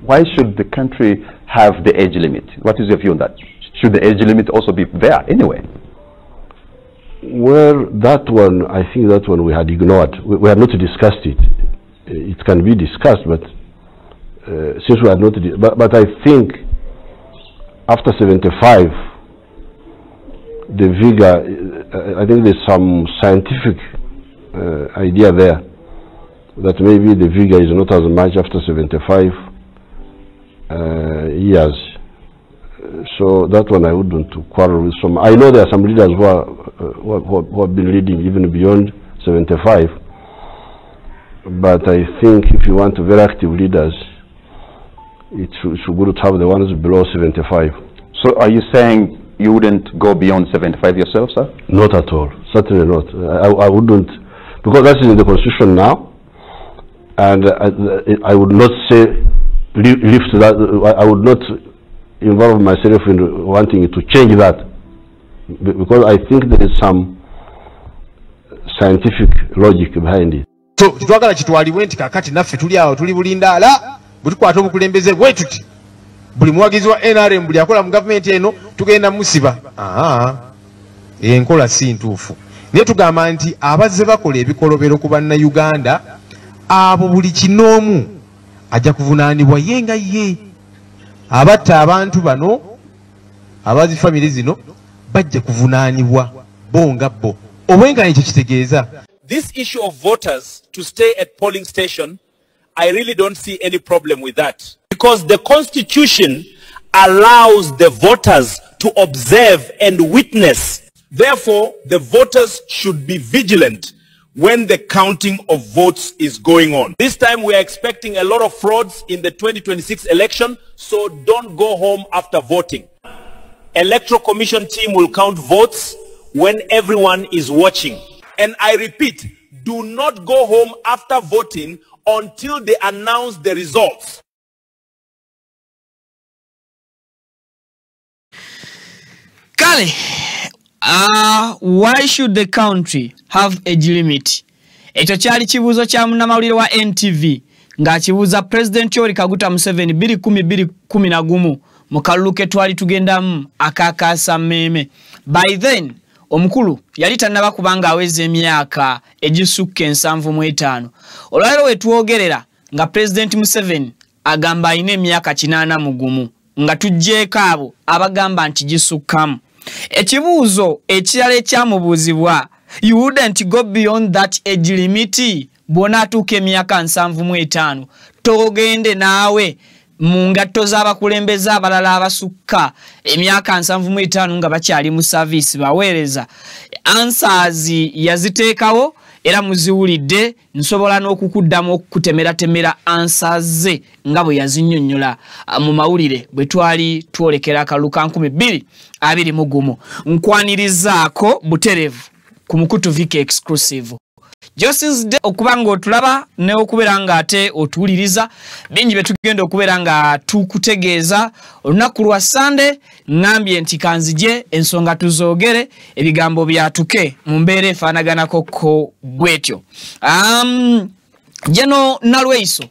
why should the country have the age limit? What is your view on that? Should the age limit also be there anyway? Well, that one, I think that one we had ignored. We had not discussed it. It can be discussed, but since we had not, but I think after 75, the vigor, I think there's some scientific idea there that maybe the vigor is not as much after 75 years. So that one I wouldn't quarrel with some. I know there are some leaders who have been leading even beyond 75, but I think if you want very active leaders, it should good to have the ones below 75. So are you saying you wouldn't go beyond 75 yourself, sir? Not at all. Certainly not. I wouldn't, because that is in the Constitution now, and I would not say lift that. I would not involve myself in wanting to change that, because I think there is some scientific logic behind it. So twagala kitwaliwe nti kakati naffe tuli awo tuli bulindaala butukwata obukulembeze bwe tuti buli muwagizi wa NRM buli akola mu gavumenti eno tugenda musiba. Enkola si ntuufu. Naye tugamba nti abazze bakola ebikolobero ku bannayuganda abo buli kinoomu ajja kuvunaanibwa ye nga ye. Abatta abantu bano abazi family zino bajja kuvunaanibwa bo nga bo. Obwenga ekyo kitegeeza. This issue of voters to stay at polling station, I really don't see any problem with that. Because the Constitution allows the voters to observe and witness. Therefore, the voters should be vigilant when the counting of votes is going on. This time we are expecting a lot of frauds in the 2026 election, so don't go home after voting. Electoral Commission team will count votes when everyone is watching. And I repeat, do not go home after voting until they announce the results. Kale, why should the country have age limit? Echo kyali kibuuzo kya munnamawulire wa NTV ng'akibuuza President Yoweri Kaguta Museveni 2011 mu kalulu ke twali tugendamu akakaasa mmeme. By then, omukulu yali tannaba kubanga aweza emyaka egisukka 75. Olwaleero we twogerera nga President Museveni agamba alina emyaka 81 nga tujjeeko abo abagamba nti gisukkamu. Ekibuuzo ekirala ekyamubuuzibwa, you wouldn't go beyond that age limit bw'ona atuuka emyaka 75 togende naawe mu ngatto z'abakulembeze abalala abasukka emyaka 75 nga bakyali mu service baweereza. Answers yaziteekawo era muziwulidde, nsobola n'okukuddamu okukutemera answers ze nga bwe yazinnyonnyola mu mawulire bwe twali twolekera akalulu ka 2021. Nkwanirizaako buterevu ku Mukutu Vike exclusive. Justice Day okubanga otulaba ne okubeera nga ate otuwuliriza bingi betugenda okubeera nga tukutegeeza olunaku lwa Sunday ngambye nti kanzije ensonga tuzoogere ebigambo byatuke mu mbeera efaanaganako bwetyo. Jeno Nalweiso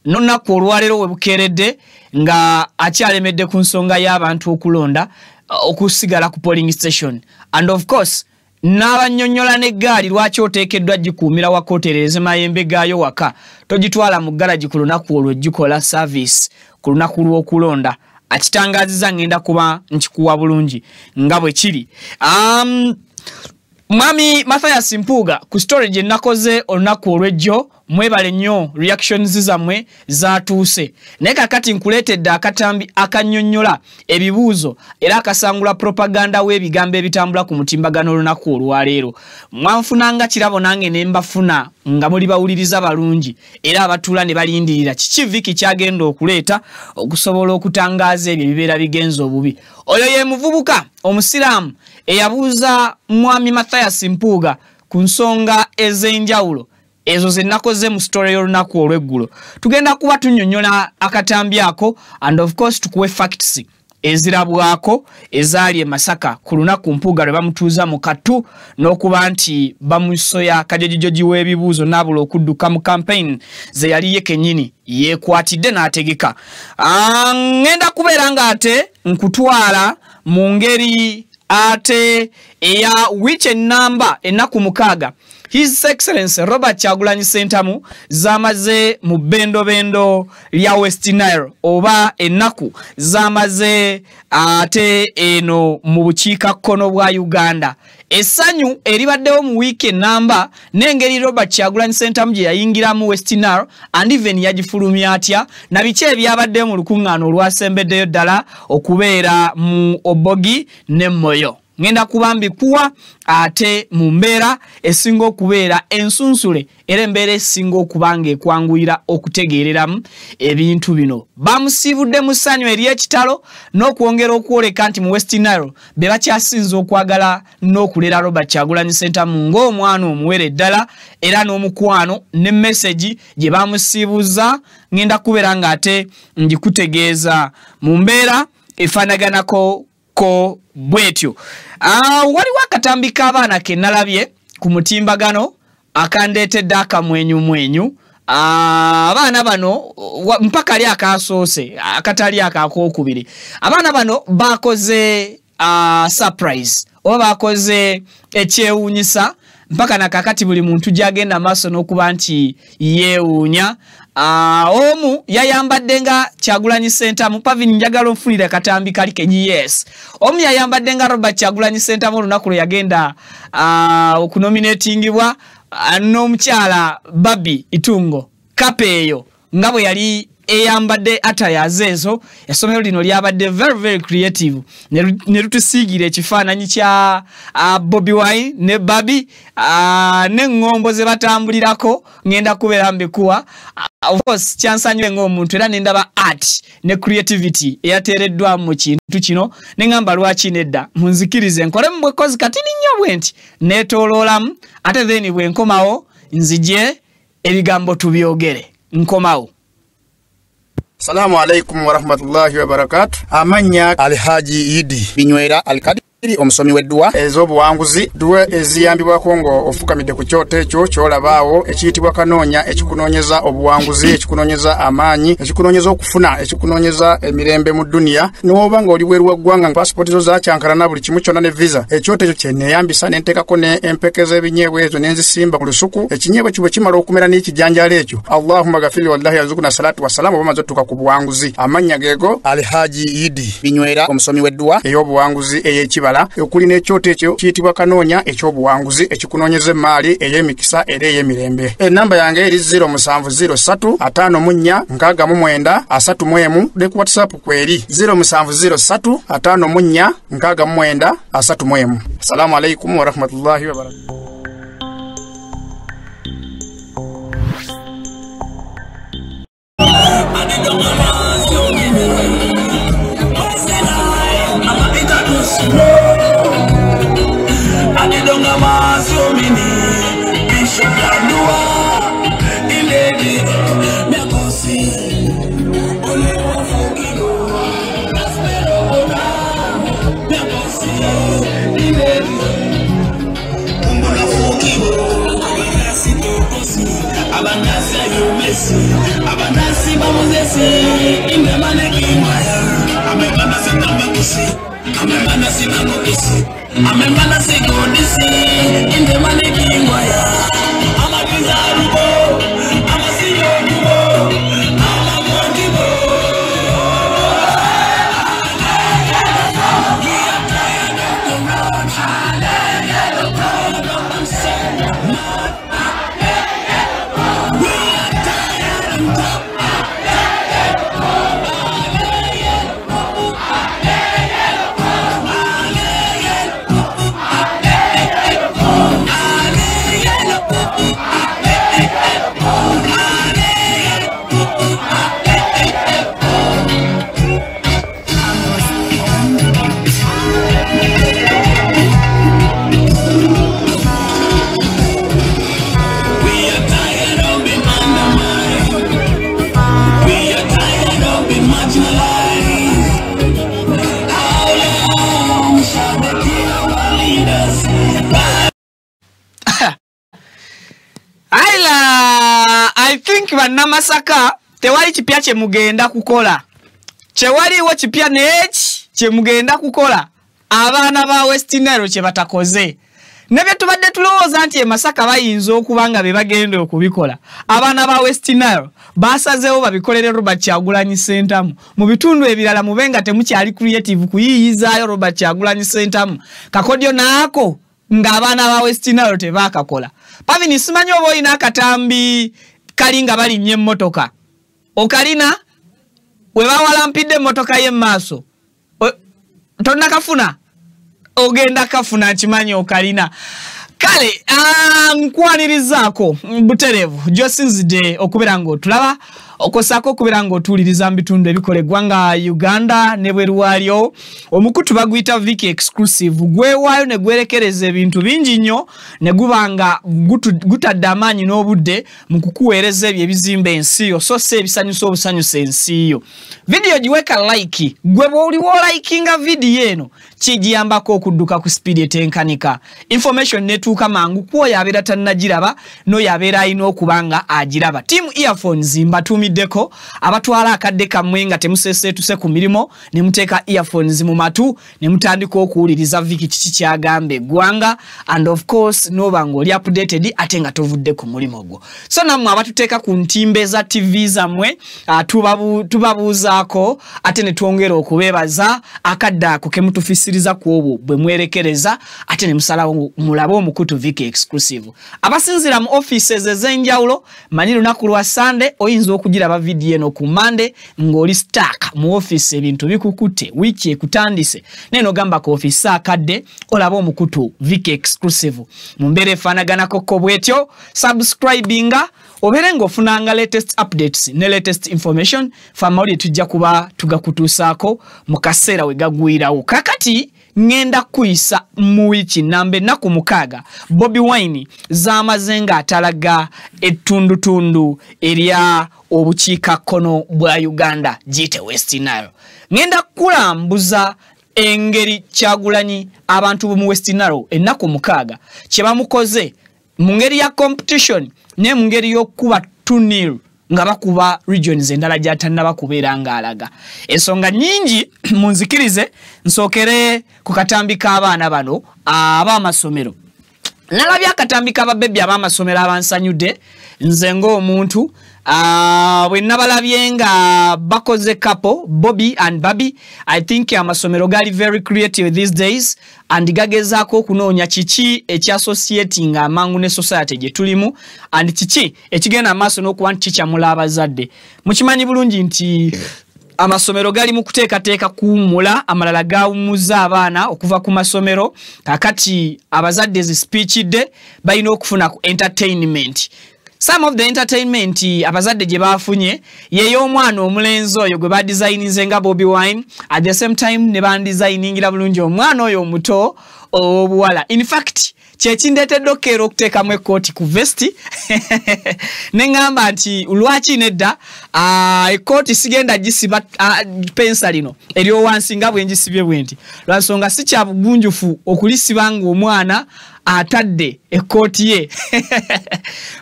n'olunaku olwaleero we bukeeredde nga akyalemedde ku nsonga y'abantu okulonda okusigala ku polling station, and of course n'abanyonnyola n'eggaali lwaki oteekeddwa gikuumira wakootereze mayembe gaayo waka togitwala mu ggalagi ku lunaku olwo gikola service ku lunaku lw'okulonda. Akitangaziza ngenda kuba nkikuwa bulungi nga bwe kiri. Mwami Mathias Mpuuga ku story gye nakoze olunaku olw'ejjo mwebale nnyo reactions zammwe zatuuse. Naye kakati nkuleetedde akatambi akannyonnyola ebibuuzo era akasangula propaganda w'ebigambo ebitambula ku mutimbagano olunaku olwaleero. Mwanfunanga kirabo nange ne mbafuna nga muli bawuliriza balungi era abatuula ne balindirira kiki Viki kyagenda okuleeta okusobola okutangaaza ebyo ebibeera bigenza obubi. Oyo ye muvubuka omusiraamu eyabuuza mwami Mathias Mpuuga ku nsonga ez'enjawulo ezo ze nakoze mu story y'olunaku olw'eggulo. Tugenda kuba tunnyonnyola akatambi ako, and of course tukuwe facts ezirabwako ezaali e Masaka ku lunaku mpuuga lwe bamutuuza mu Katu n'okuba nti bamusoya kajojijoji w'ebibuuzo n'abula okudduka mu campaign ze yali ye kennyini yeekwatidde n'ategeka. Ngenda kubeera ng'ate nkutwala mu ngeri ate eya wiche namba ennaku mukaaga His Excellency Robert Kyagulanyi Ssentamu zamaze mu bendo lya West Nile oba ennaku zamaze ate eno mu bukiika kkono bwa Uganda. Essanyu eribaddewo mu weekend namba n'engeri Robert Kyagulanyi Ssentamu gye yayingira mu West Nile and even yagifulumya atya na biki ebyabaddewo mu lukuŋŋaano olwasembeddeyo ddala okubeera mu Obogi ne Moyo. Ngenda kubambi kuwa ate mu mbeera esinga okubeera ensunsule era embeera esinga okubanga ekwanguyira okutegeereramu ebintu bino. Bamusibudde mu ssanyu ery'ekitalo n'okwongera okwoleka nti mu West Nile be bakyasinza okwagala n'okulera Robert Kyagulanyi Ssentamu ng'omwana omuwere ddala era n'omukwano ne message gye bamusiibuza. Ngenda kubeera ng'ate ngikutegeeza mu mbeera efaanaganako ko bwetyo. Waliwo akatambi k'abaana ke nalabye ku mutimbagano akandeetedde akamwenyumwenyu. Abaana bano mpaka ali akasoose akatali akakookubiri. Abaana bano bakoze surprise oba bakoze ekyewuunyisa mpaka nakakati buli muntu gyagenda maaso n'okuba nti yeewuunya. Omu yayambadde nga Kyagulanyi Ssentamu Pavin njagala onfunire katambi kali kenyi yes. Omu yayambadde nga Robert Kyagulanyi Ssentamu olunaku lwe yagenda okunominatingibwa n'omukyala Babi Itungo Kapeeyo nga bwe yali eyambadde atayaze ezo. Essomero lino lyabadde very creative ne lutusiigira ekifaananyi kya Bobi Wine ne Babi n'eŋŋombo ze batambulirako. Ngenda kubeera mbikuwa of course kyansanyuwe ng'omuntu era nendaba art ne creativity eyateereddwa mu kintu kino ne ngamba lwaki nedda munzikirize nkole mu bwekozi kati nnyo bwe nti neetooloolamu ate then bwe nkomawo nzije ebigambo tubyogere nkomawo. Assalamu alaikum wa rahmatullahi wa barakatuh. Amanya Alhaji Idi Binywera Alkadi omusomi weddwa ez'obuwanguzi duwe eziyambibwa kongo ofukamidde ku kyoto ekyo kyolabaawo ekiyitibwa kanoonya ekikunoonyeza obuwanguzi ekikunoonyeza amaanyi ekikunoonyeza okufuna ekikunoonyeza emirembe mu dunia n'oba nga oli bweru wa ggwanga nga pasipoti zo zakyankalana buli kimu kyonna ne visa ekyoto ekyo kye neeyambisa ne nteekako ne empeke z'ebinyeebwa ezo ne nzisimba ku lusuku ekinyeebwa kibwe kimala okumera n'ekijanjaalo ekyo allahumma gafiri wallahi yazukuna salatu wassalamu oba maze otuuka ku buwanguzi. Amannya geego Alhaji Idi Binywera omusomi weddwa ey'obuwanguzi ey'ekibala okuli n'ekyoto ekyo kiyitibwa kanoonya ekyobuwanguzi ekikunoonyeza emaali ey'emikisa era ey'emirembe. Enamba yange eri 0703 54 69 31 ne ku WhatsApp kweri 0703 54 69 31. Assalamu alaikum wa rahmatullahi wa barakatuh. Abanasi bamuzesi indemane kimaya amemana sinambakisi amemana sinambakisi amemana sigodisi indemane kimaya amakizarubo amasiyodubo amagondibo I think bannamasaka tewali kipya kye mugenda kukola. Chewaliwo kipya neki kye mugenda kukola. Abaana ba West Nile kye batakoze. Nebye tubadde tulowooza nti Masaka bayinza okubanga be bagenda okubikola. Abaana ba West Nile basazeewo babikolere Robert Kyagulanyi Ssentamu. Mu bitundu ebirala mubenga temukyali creative kuyiyizaayo Robert Kyagulanyi Ssentamu. Kakodyo naako ng'abaana ba West Nile tebaakakola. Pavini simanyi oba olina akatambi kalinga balinnye emmotoka. Okalina we bawalampidde emmotoka y'emmaaso. Tonna kafuna. Ogenda kafuna kimanyi okalina. Kale nkwanirizzaako buterevu gyosinzidde okubeera ng'otulaba okosako okubeera ng'otuwuliriza mu bitundu ebikoleggwa nga Uganda ne bweru waalyo. Omukutu baguyita Viki Exclusive gwewaayo ne gwerekereza ebintu bingi nnyo ne guba nga gutadde amaanyi n'obudde mu kukuweereza ebyo ebizimba ensi yo so si ebisanyusa obusanyusa ensi yo. Vidiyo giweka like gwe bw'oliwo likinga vidiyo eno kigiyambako okudduka ku speed etenkanika. Information netuuka mangu kwoyo abeera tannagiraba n'oyo abeera alina okubanga agiraba. Team earphones mbatumiddeko abatwala akadde kammwe nga temuseeseetuse ku mirimo ne muteeka earphones mu matu ne mutandika okuwuliriza Viki kiki kyagamba eggwanga and of course n'oba ng'oli updated ate nga tovudde ku mulimu gwo. So nammwe abatuteeka ku ntimbe za TV zammwe tubabuuzaako ate ne twongera okubeebaza akadde ako ke mutufisiriza ku obwo bwe mwerekereza ate ne musalawo mulabe omukutu Viki Exclusive. Abasinzira mu offices ez'enjawulo manyi lunaku lwa Sunday oyinza okugiraba vidiyo eno ku Monday ng'oli stuck mu office ebintu bikukutte wiki ekutandise neno gamba ku office akadde olaba omukutu Viki Exclusive. Mu mbeera efaanaganako ko bwetyo subscribinga obeere ng'ofunanga latest updates ne latest information famawulire tujja kuba tugakutuusaako mu kaseera we gagwirawo. Kakati ngenda kuyisa mu wiki nambe naku mukaaga Bobi Wine z'amazenga atalaga ettundutundu erya obukiika kkono bwa Uganda giyite West Nile. Ngenda kulambuza engeri Kyagulanyi abantu mu West Nile ennaku mukaaga kye bamukoze mu ngeri ya competition ne mu ngeri y'okuba 2-0 nga bakuba regions endala gy'atannaba kubeera ng'alaga. Ensonga nnyingi munzikirize nsookere ku katambi k'abaana bano ab'amasomero. Nalabye akatambi k'ababebbi ab'amasomero abansanyudde nze ng'omuntu bwe nabalabye nga bakoze couple Bobby and Babi. I think amasomero gali very creative these days and gagezaako okunoonya kiki ekyassociating amangu ne society gye tulimu and kiki ekigenda amaaso n'okuba nti kikyamula abazadde. Mukimanyi bulungi nti amasomero gali mu kuteekateeka kuwummula amalala gawummuza abaana okuva ku masomero kakati abazadde zispiikidde balina okufuna ku entertainment. Some of the entertainment abazadde gye bafunye yeyo omwana omulenzi oyo gwe badesigninze nga Bobi Wine at the same time ne bandesigningira bulungi omwana oyo omuto obuwala. In fact kyekindetedde okero okuteekamu ekkooti ku vesti neŋŋamba nti lwaki nedda ekkooti sigenda gisiba pensa lino eryowansi nga bwe ngisibye bwe nti lwansonga si kya bugunjufu okulisiba ng'omwana atadde ekkooti ye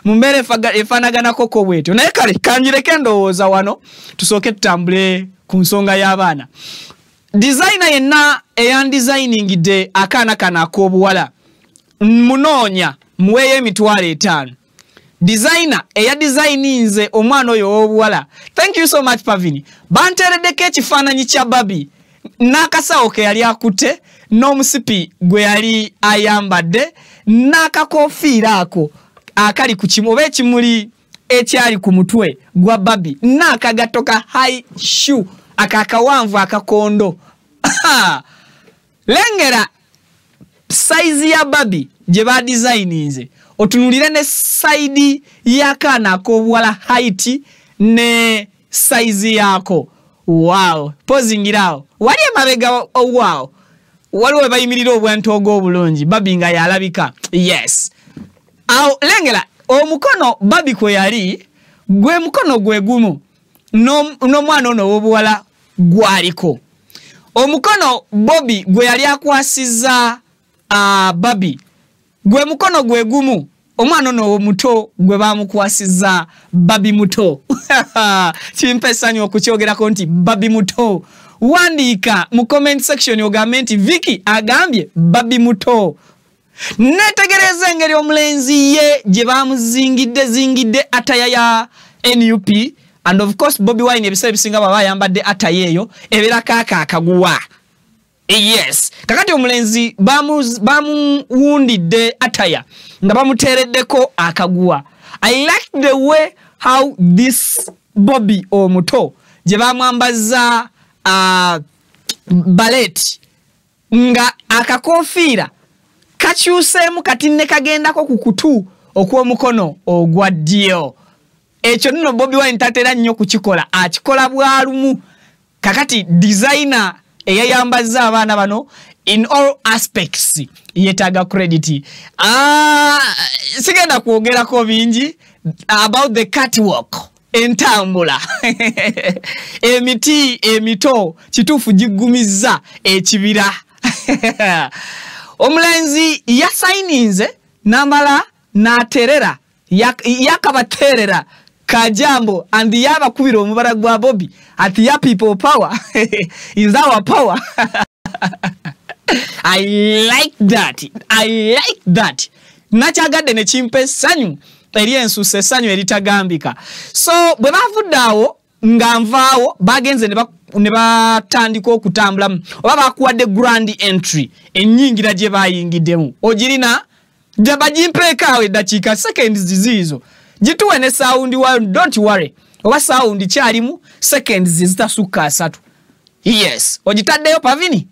mu mbeera efaanaganako ko bwetyo. Naye kale kanjireke ndowooza wano tusooke tutambule ku nsonga y'abaana. Designer yenna eyandesigningidde akaana kano ak'obuwala munoonya muweeyo $5,000. Designer eyadesigninze omwana oyo ow'obuwala, thank you so much Pavini, banteereddeko ekifaananyi kya Babi n'akasawo ke yali akutte n'omusipi gwe yali ayambadde n'akakoofiira ako akali ku kimu oba ekimuli ekyali ku mutwe gwa Babi n'akagato ka high shoe akakawanvu akakondo. Lengera size ya Babi gye badesigninze otunulire ne side y'akaana ak'obuwala height ne size yako. Wow, posingirawo wali emabega wow waliwo bayimirira obwantoogo obulungi Babi nga yalabika. Yes, awo lengera omukono Babi kwe yali gwe mukono gwe gumu n'omwana ono w'obuwala gwaliko. Omukono Bobi gwe yali akwasizza Babi gwe mukono gwe gumu omwana no muto gwe bamukwasiza babi muto kimpesanyo okukyogerako nti babi muto wandika mu comment section ogambe nti Vicky agambye babi muto netegereza engeri omulenzi ye gye bamuzingidde ataya ya NUP and of course Bobi Wine ebisebe bisinga baba yambadde ataya eyo ebera kaka akaguwa. Yes, kakati omulenzi bamuwundidde ataya nga bamutereddeko akaguwa. I like the way how this Bobby omuto gye bamwambaza ballet nga akakofiira kakyuseemu kati ne kagendako ku kutu okw'omukono ogwa ddyo. Ekyo nno Bobi Wine tatera nnyo kukikola, akikola bwalumu. Kakati designer eyayambaza abaana bano in all aspects yetaga credit. Sigenda kwogerako bingi about the catwalk entambula emiti emito kituufu gigumiza ekibira. Omulenzi yasayininze namala naterera yakabaterera kajambo and yabakubira omubara gwa Bobby ati ya people power is our power. I like that. Nachagadde ne chimpe sanyu eri ensuse sanyu eritagambika. So bwe bavuddawo nga nvaawo bagenze ne batandika okutambula oba bakuwadde grand entry ennyingira gye bayingiddemu ogirina gye bagimpeekaawo eddakiika seconds zizo gituwe ne sound wa don't worry oba sound kyalimu seconds zitasukka 3. Yes, ogitaddeyo Pavini.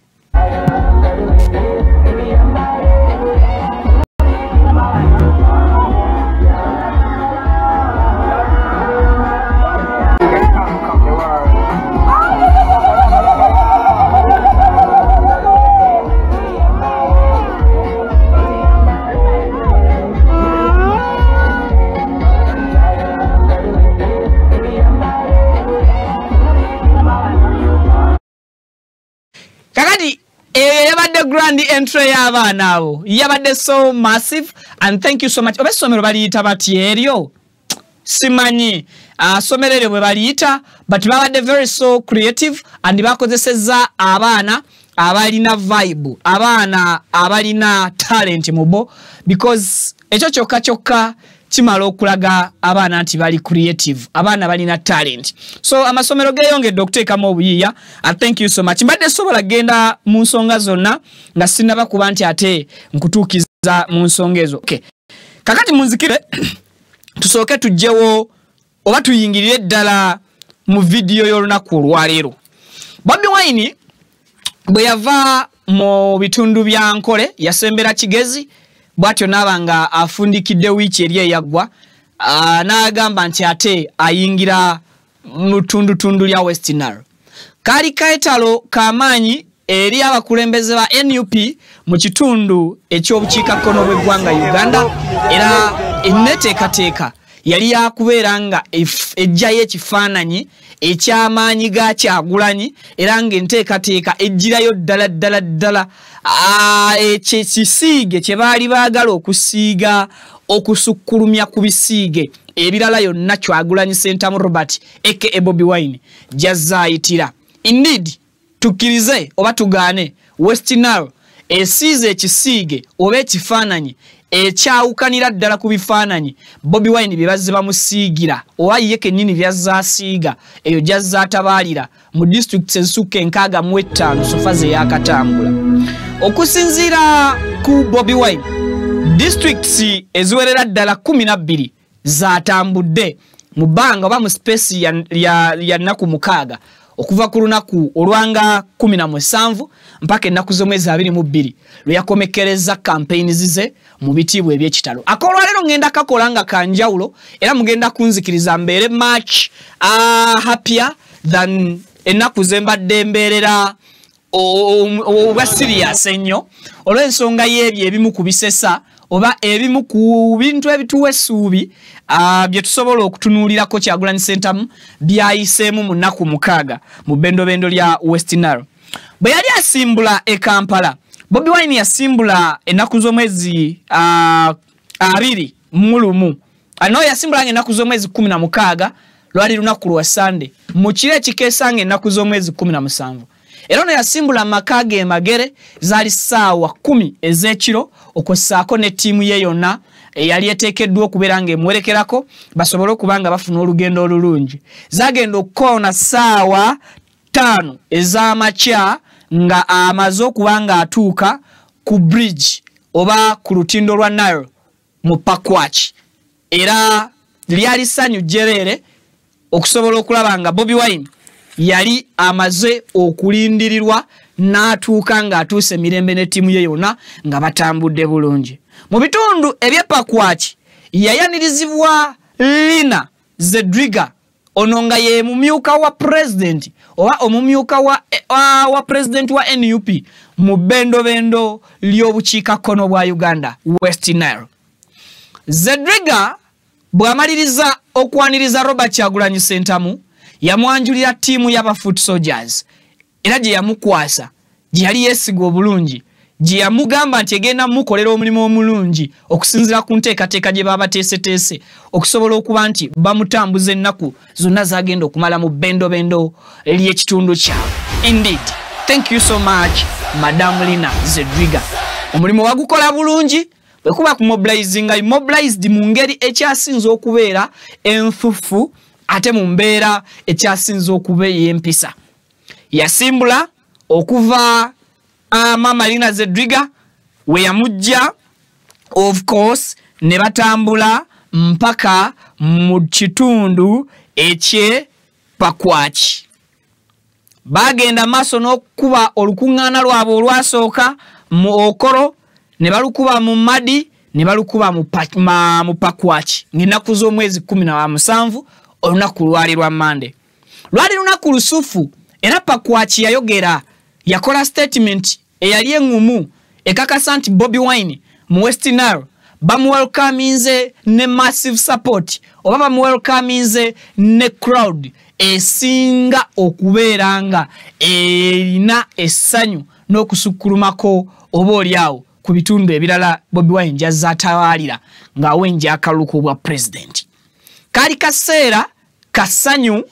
Kakati yabadde grand entry y'abaana abo yabadde so massive and thank you so much. Oba somero baliyita bati eryo simanyi somero eryo bwe baliyita but babadde very so creative and bakozeseza abaana abalina vibe, abaana abalina talent mubo because ekyo kyokka kimala okulaga abaana nti bali creative, abaana balina talent. So amasomero geyongedde okuteekamu obuyiiya. Thank you so much. Mbadde sobola genda mu nsonga zonna nga sinaba kuba nti ate nkutuukiza mu nsonga ezo. Okay. Kakati munzikire tusooke tujjewo oba tuyingirire ddala mu video y'olunaku olwaleero. Bobi Wine bwe yava mu bitundu bya Nkole yasembera Kigezi bwatyo nabanga afundikidde wiiki eri eyaggwa n'agamba nti ate ayingira mu tundu lya West Nile. Kali kaetalo kamaanyi eri abakulembeze ba NUP mu kitundu ekyobukiikakkono bw'eggwanga Uganda era enneteekateeka yali yakubeera nga ejjayo ekifaananyi ekyamaanyi ga Kyagulanyi era ng'enteekateeka ejjirayo ddala ekisiige kye baali baagala okusiiga okusukkulumya ku bisiige ebirala yonna Kyagulanyi Ssentamu Robert aka Bobi Wine gyazzaayitira. Indeed tukkirize oba tugaane West Nile esiize ekisiige oba ekifaananyi ekyawukanira ddala ku bifaananyi Bobi Wine bye bazze bamusiigira oba ye kennyini byazaasiiga eyo gyazzaatabalira mu district ensuke 65 Sofaze yakatambula. Okusinziira ku Bobi Wine districts eziwerera ddala 12 zaatambudde mu bbanga oba mu space ya nnaku 6 okuva ku lunaku olwanga 17 mpaka ennaku z'omwezi 22 lwe yakomekereza campaigns ze mu bitiibwa eby'ekitalo. Akolwaleero ngenda kakola nga kanjawulo era mugenda kunzikiriza mbeere much happier than ennaku zembadde mbeerera oba serious ennyo olw'ensonga y'ebyo ebimu ku bisesa oba ebimu ku bintu ebituwa essuubi bye tusobola okutunuulirako Kyagulanyi Ssentamu byayiseemu mu nnaku 6 mu bbendobendo lya West Nile. Bwe yali asimbula e Kampala, Bobi Wine yasimbula ennaku z'omwezi 2 mulumu ano yasimbulange ennaku z'omwezi 16 lwali lunaku lwa Sunday mu kiro ekikeesange ennaku z'omwezi 17 era ono yasimbula amaka ge Magere zaali ssaawa 10 ez'ekiro okossaako ne ttiimu ye yonna eyali eteekeddwa okubeera ng'emuwerekerako basobole okuba nga bafuna olugendo olulungi. Zagenda okukoona ssaawa 5 ez'amakya nga amaze okuba nga atuuka ku bridge oba ku lutindo lwa Nile mu Pakwach. Era lyali ssanyu jjereere okusobola okulaba nga Bobi Wine yali amaze okulindirirwa n'atuuka ng'atuuse mirembe ne ttiimu ye yonna nga batambudde bulungi. Mu bitundu eby'Pakwach yayanirizibwa Lina Zedriga ono nga ye mumyuka wa president oba omumyuka wa president wa NUP mu bendobendo ly'obukiikakkono bwa Uganda West Nile. Zedriga bw'amaliriza okwaniriza Robert Kyagulanyi Ssentamu yamwanjulira ttiimu y'aba Foot Soldiers era gye yamukwasa gye yali yeesiga obulungi gye yamugamba nti egenda mukolera omulimu omulungi okusinziira ku nteekateeka gye babateeseteese okusobola okuba nti bamutambuza ennaku zonna zagenda okumala mu bendobendo ly'ekitundu kyabwe. Indeed, thank you so much Madam Lina Zedriga. Omulimu wagukola bulungi bwe kuba ku mobilizinga immobilized mu ngeri ekyasinza okubeera enfufu ate mu mbeera ekyasinza okubeera empisa. Yasimbula okuva Mama Lina Zedriga we yamujja of course ne batambula mpaka mu kitundu ekye Pakwach. Bagenda maaso n'okuba olukuŋŋaana lwabwe olwasooka mu Okoro ne balukuba mu Madi ne balukuba mu Pakwach ng'ennaku z'omwezi 17 olunaku lwali lwa Monday. Lwali lunaku lusufu era Pakwach yayogera yakola statement eyali engumu ekakasa nti Bobi Wine mu West Nile bamuwelcominze ne massive support oba bamuwelcominze ne crowd esinga okubeera nga erina essanyu n'okusukkulumako oba oliawo ku bitundu ebirala Bobi Wine jazza atawaalira ng'awenja akalulu bwa president. Kali kaseera kasanyu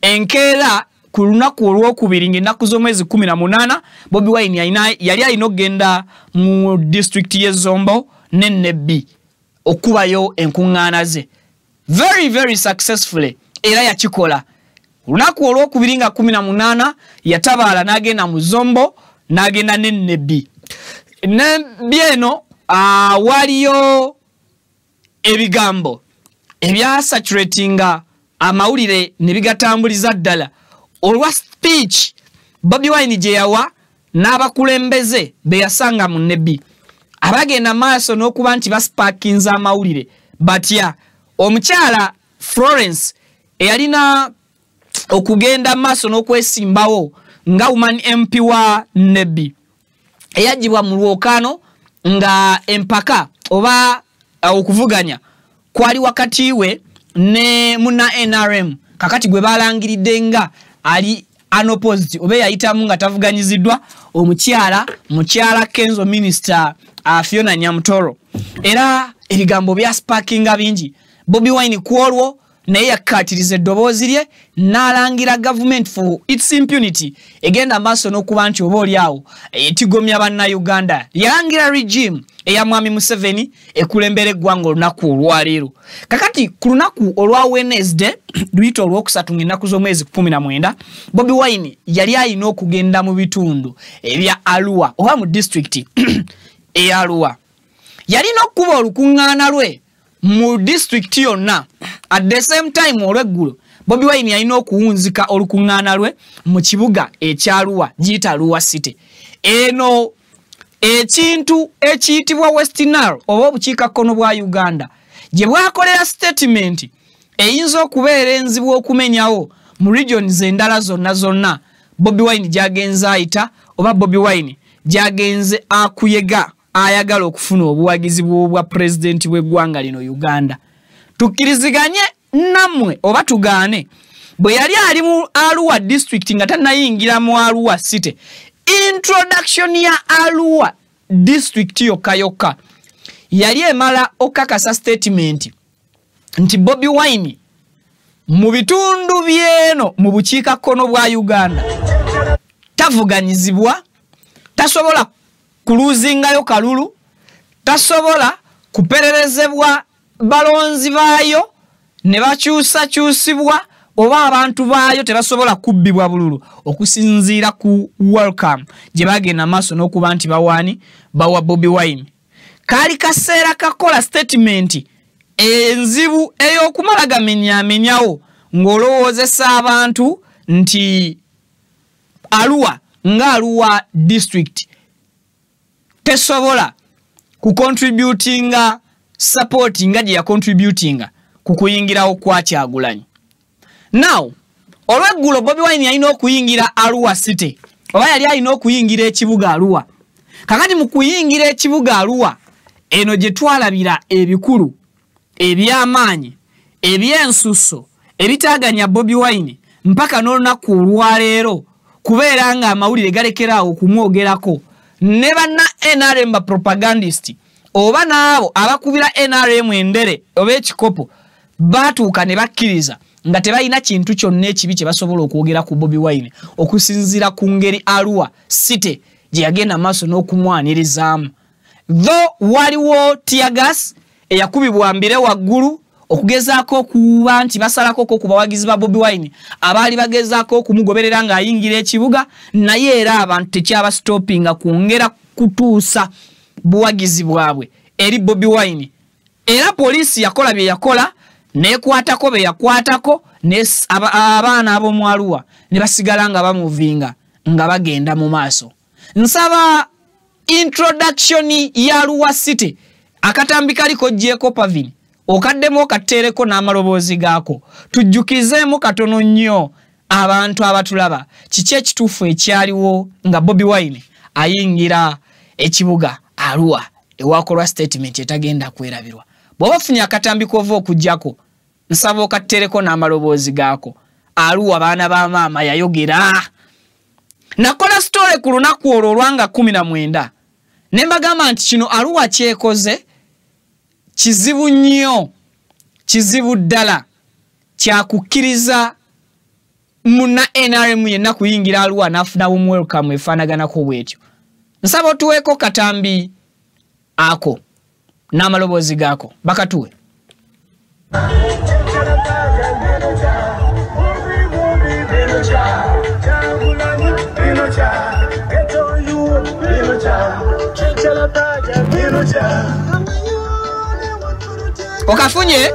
enkeera ku lunaku olwokubiri ng'ennaku z'omwezi 18 Bobi Wine yali alina okugenda mu district y'e Zombo ne Nebbi okubayo enkuŋŋaana ze very very successfully era yakikola. Lunaku olwokubiri nga 18 yatabaala n'agenda mu Zombo n'agenda ne Nebbi. Nebbi eno waliyo ebigambo ebyasaturatinga amawulire ne bigatambuliza ddala olwa speech Bobi Wine gye yawa n'abakulembeze be yasanga mu Nebbi. Abagenda maaso n'okuba nti basparkinza amawulire batya omukyala Florence eyalina okugenda maaso n'okwesimbawo nga woman MP wa Nebbi eyagibwa mu lwokano nga empaka oba okuvuganya kwali wakati we ne muna NRM kakati gwe balangiridde nga ali unopposed obe yayitamu nga tavuganyiziddwa mukyala Kenzo Minister Fiona Nyamutoro. Era ebigambo bya sparkinga bingi Bobi Wine kwolwo naye yakatiriza eddoboozi lye n'alangira government for its impunity egenda maaso n'okuba nti oba oliawo etigomya bannayuganda. Yalangira regime eya Mwami Museveni ekulembera eggwanga olunaku olwaleero. Kakati ku lunaku olwa Wednesday luyita olwokusatu ng'ennaku z'omwezi 19 Bobi Wine yali alina okugenda mu bitundu ebya Arua oba mu district eya Arua. Yalina okuba olukuŋŋaana lwe mu district yonna. At the same time olweggulo Bobi Wine yalina okuwunzika olukuŋŋaana lwe mu kibuga ekya Arua giyita Arua City. Eno ekintu ekiyitibwa West Nile oba obukiikakkono bwa Uganda gye bwakolera statement eyinza okubeera enzibu okumenyawo mu regions endala zonna Bobi Wine gy'agenze ayita oba Bobi Wine gy'agenze akuyega ayagala okufuna obuwagizi bwa president w'eggwanga lino Uganda. Tukkiriziganye nammwe oba tugaane bwe yali ali mu Arua district nga tannayingira mu Arua City. Introduction ya Arua district yokka yali emala okakasa statement nti Bobi Wine mu bitundu byeno mu bukiikakkono bwa Uganda tavuganyizibwa, tasobola kuluzingayo kalulu, tasobola kupererezebwa balonzi baayo ne bakyusakyusibwa oba abantu baayo tebasobola kubbibwa bululu okusinziira ku welcome gye bagenda maaso n'okuba nti bawaani bawa Bobi Wine. Kaali kaseera kakola statement enzibu ey'okumala gamenyamenyawo ng'olowoozesa abantu nti Arua nga Arua district tesobola ku contributinga support nga gye ya contributinga ku kuyingirawo kwa Kyagulanyi. Now olweggulo Bobi Wine yalina okuyingira Arua city oba yali alina okuyingira ekibuga Arua. Kakati mu kuyingira ekibuga Arua eno gye twalabira ebikulu eby'amaanyi ebyensusso ebitaaganya Bobi Wine mpaka n'olunaku olwaleero kubeera nga amawulire galekerawo okumwogerako ne banna NRM ba propagandist oba naabo abakubira NRM endere oba ekikopo batuuka ne bakkiriza nga tebalina kintu kyonna ekibi kye basobola okwogera ku Bobi Wine okusinziira ku ngeri Arua city gye yagenda maaso n'okumwanirizaamu. Though waliwo teargas eyakubibwa mbire waggulu okugezaako okuba nti basalako ku bawagizi ba Bobi Wine abaali bagezaako okumugoberera ng'ayingira ekibuga, naye era abantu tekyaba stoppinga kwongera kutuusa buwagizi bwabwe eri Bobi Wine. Era poliisi yakola bye yakola nekwatako be yakwatako abaana ab'omu Arua ne basigala nga bamuvinga nga bagenda mu maaso. Nsaba introduction ya Arua city akatambi kaliko jeko pavini okaddemu okatereko n'amaloboozi gaako tujjukizeemu katono nnyo abantu abatulaba kiki ekituufu ekyaliwo nga Bobi Wine ayingira ekibuga Arua ewakolwa statement etagenda kwerabirwa. Bw'obafunye akatambi kova okujjako nsaba okatereko n'amaloboozi gaako. Arua baana ba maama yayogera. Nakola story ku lunaku olwo olwanga 19 ne mbagamba nti kino Arua kyekoze kizibu nnyo, kizibu ddala kyakukkiriza muna NRM yenna kuyingira Arua n'afunawo mu welcome efaanaganako bwetyo. Nsaba otuweeko katambi ako n'amaloboozi gaako bakatuwe. Okafunye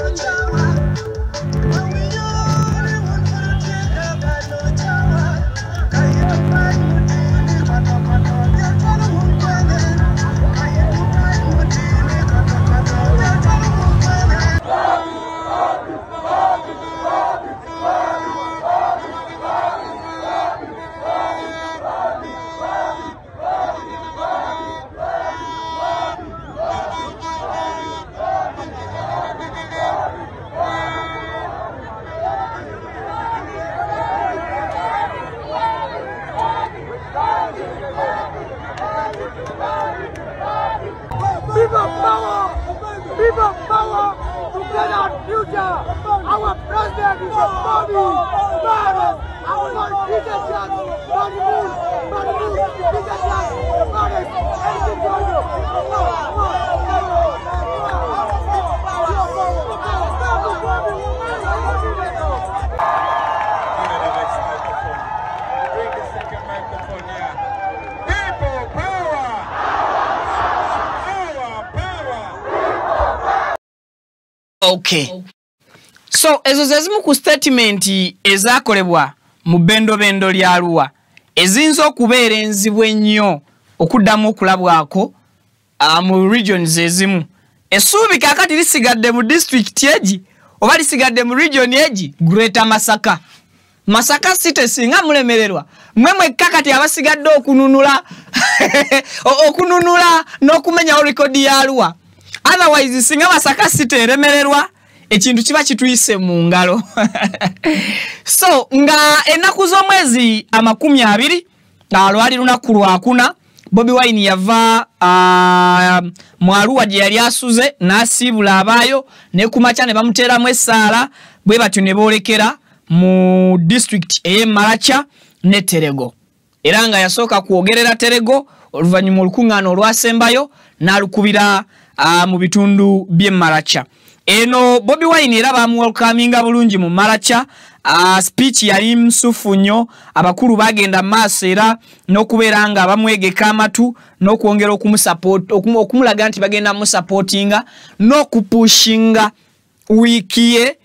okay. So ezo zezimu ku statement ezakolebwa mu bendo lya Arua ezinzo okubeera enzibu ennyo okuddamu okulabwako mu regions ezimu. Essuubi kaakati lisigadde mu district egi oba lisigadde mu region egi Greater Masaka. Masaka city singa mulemererwa mmwe kakati abasigadde okununula okununula n'okumenya record ya Arua. Otherwise singa Masaka city eremererwa ekintu kiba kituyise mu ngalo. So nga ennaku z'omwezi 20 lwali lunaku lwakuna Bobi Wine yava Mwaruwa gye yali asuze n'asiibula abaayo ne kumaca ne bamuteeramu essaala bwe batyo ne boolekera mu district ey'e Maracha ne Terego. Era nga yasooka kwogerera Terego oluvannyuma olukuŋŋaana olwasembayo n'alukubira mu bitundu by'e Maracha. Eno Bobi Wine era bamuwelcominga bulungi mu Maracha. Speech yali msufu nnyo, abakulu bagenda maaso era n'okubeera nga bamwegeka amatu n'okwongera okumulaga nti bagenda musupportinga n'okupushinga wiiki ye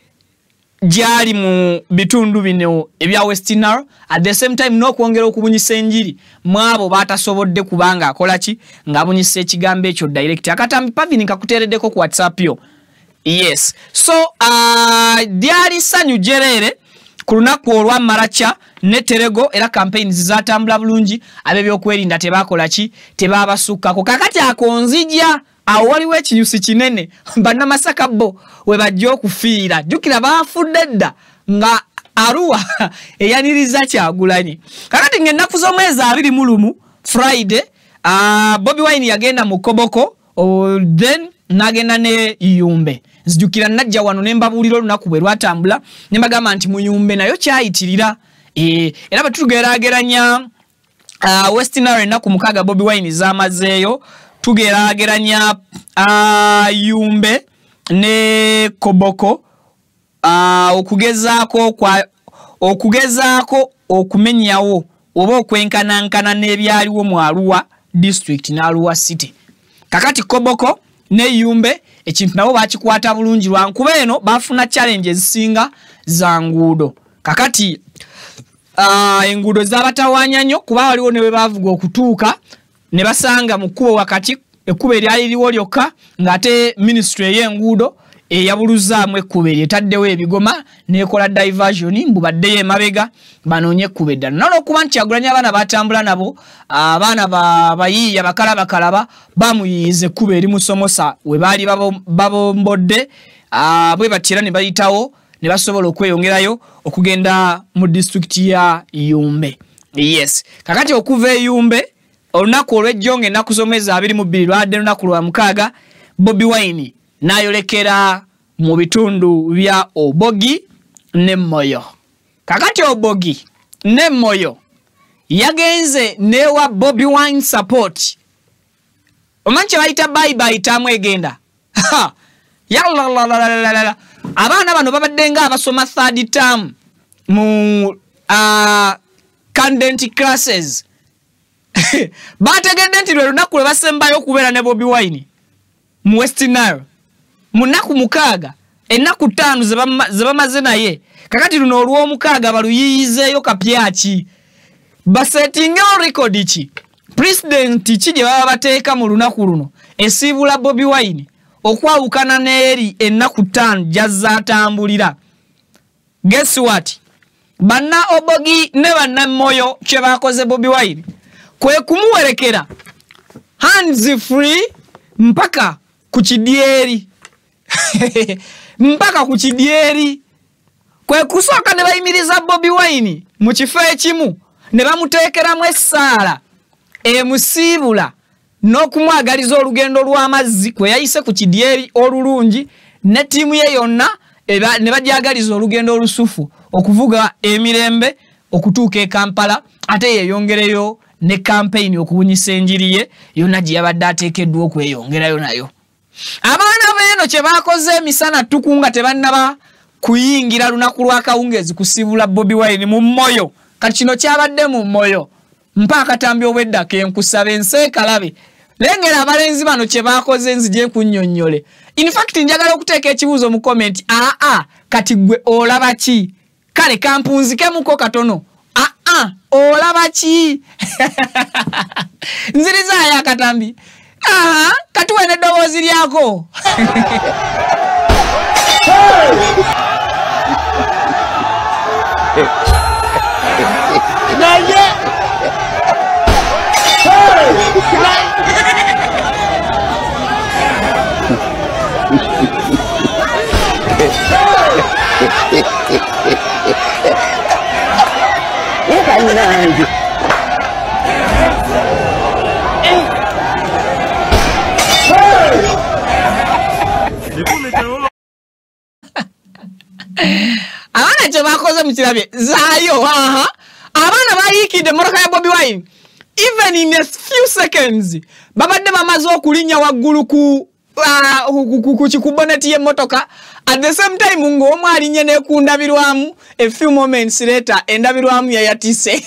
gyali mu bitundu bino ebya West Nile, at the same time n'okwongera okubunyisa enjiri mwabo batasobodde kubanga akola ki ng'abunyisa ekigambo ekyo direct. Akatambi Pavin kakuteereddeko ku WhatsApp yo. Yes. So dyali ssanyu jerere ku lunaku olwa Maracha ne Terego era campaigns zatambula bulungi, ab'ebyokwerinda tebakola ki tebabasukkako. Kakati akonzija awo waliwo ekinyusi kinene bannamasaka bo we bajja okufiira. Jjukira baafudde dda nga Arua eyaniriza Kyagulanyi. Kakati ng'ennaku z'omwezi 21 Friday Bobi Wine yagenda mu Koboko then nagenda ne Yumbe. Nzijukira najja wano ne mbabuulira olunaku bwe lwatambula ne mbagamba nti mu Yumbe nayo kyayitirira. Era batugeraageranya West Nile ennaku 6 Bobi Wine zamazeeyo, tugeraageranya Yumbe ne Koboko okugezaako okumenyawo oba okwenkanankana n'ebyaliwo mu Arua district ne Arua city. Kakati Koboko ne Yumbe ekintu nabo bakikwata bulungi lwankuba eno bafuna challenges zisinga za nguudo. Kakati enguudo zabatawanya nnyo kuba waliwo ne bwe bavuga okutuuka ne basanga mu kkubo wakati ekkubo eryali liwo lyokka ng'ate ministry ey'enguudo eyabuluzaamu ekkubo eryetaddewo ebigoma n'ekola diversion mbubaddeyo emabega banoonye ekkubo eddala. N'olwokuba nti Kyagulanyi abaana batambula nabo abaana bayiiya bakalabakalaba bamuyiyiza ekkubo erimusomosa we baali babombodde bwe batira ne bayitawo ne basobola okweyongerayo okugenda mu district ya Yumbe. Yes. Kakati okuva e Yumbe olunaku olw'ejjonge ennaku z'omwezi 22 lwadde lunaku lwa 6 Bobi Wine n'ayolekera mu bitundu bya Obogi ne Moyo. Kakati Obogi ne Moyo yagenze newa Bobi Wine support. Omanche bayita bye tamwegenda. Yalla abaana bano babadde nga abasoma third term mu candidate classes. Bategedde nti lwe lunaku lwe basembayo okubeera ne Bobi Wine mu West Nile munaku 6 ennaku 5 ze bamaze naye. Kakati luno olw'omukaaga baluyiyizeeyo kapyaki basetingewo record ki president ki gye baba bateeka mu lunaku luno esiibula Bobi Wine okwawukana n'eri ennaku 5 gyazatambulira. Guess what? Banna Obogi ne banna Moyo kye bakoze Bobi Wine kwe kumuwerekera hands free mpaka ku kidyeri mpaka ku kidyeri kwe kusooka ne bayimiriza Bobi Wine mu kifo ekimu ne bamuteekeramu essaala emusiibula n'okumwagaliza olugendo lw'amazzi kwe yayise ku kidyeri olulungi ne ttiimu ye yonna ne bajagaliza olugendo olusufu okuvuga emirembe okutuuka e Kampala ate yeeyongereyo ne campaign okubunyisa enjiri ye yonna gye yabadde ateekeddwa okweyongerayo nayo. Abaana b'eno kye baakoze emisana tukunga tebannaba kuyingira lunaku lwa kawungezi kusiibula Bobi Wine mu Moyo. Kati kino kyabadde mu Moyo mpa akatambi obweddako enkusaba enseekalabe lengera abalenzi bano kye baakoze nzije kunnyonnyole. In fact njagala okuteeka ekibuuzo mu comment kati gwe olaba ki? Kale kampunzikemuko katono. Olaba ki? Nzirizaayo akatambi. Katuwe n'eddoboozi lyako. Abana kye bakoze mu kirabye zaayo abana bayikidde motoka ya Bobi Wine even in a few seconds babadde bamaze okulinya waggulu ku kikuboneti y'emmotoka at the same time ng'omu alinye nekundabirwamu a few moments later endabirwamu yayatise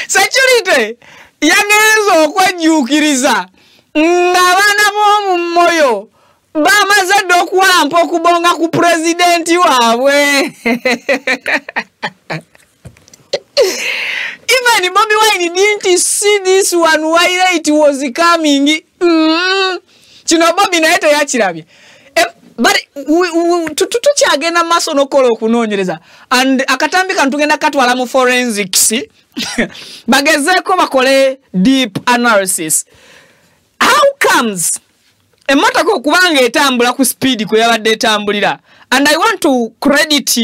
security yagenza okwejjuukiriza ng'abaana b'omu Moyo bamaze dde okuwampa okubonga ku pulezidenti waabwe. Even Bobi Wine didn't see this one while it was coming. Kino Bobi naye teyakirabye. But tukyagenda maaso n'okukola okunoonyereza and akatambi kano tugenda katwala mu forensics bagezeeko bakole deep analysis. How comes emmotoka okubanga etambula ku speed kwe yabadde etambulira? And I want to credit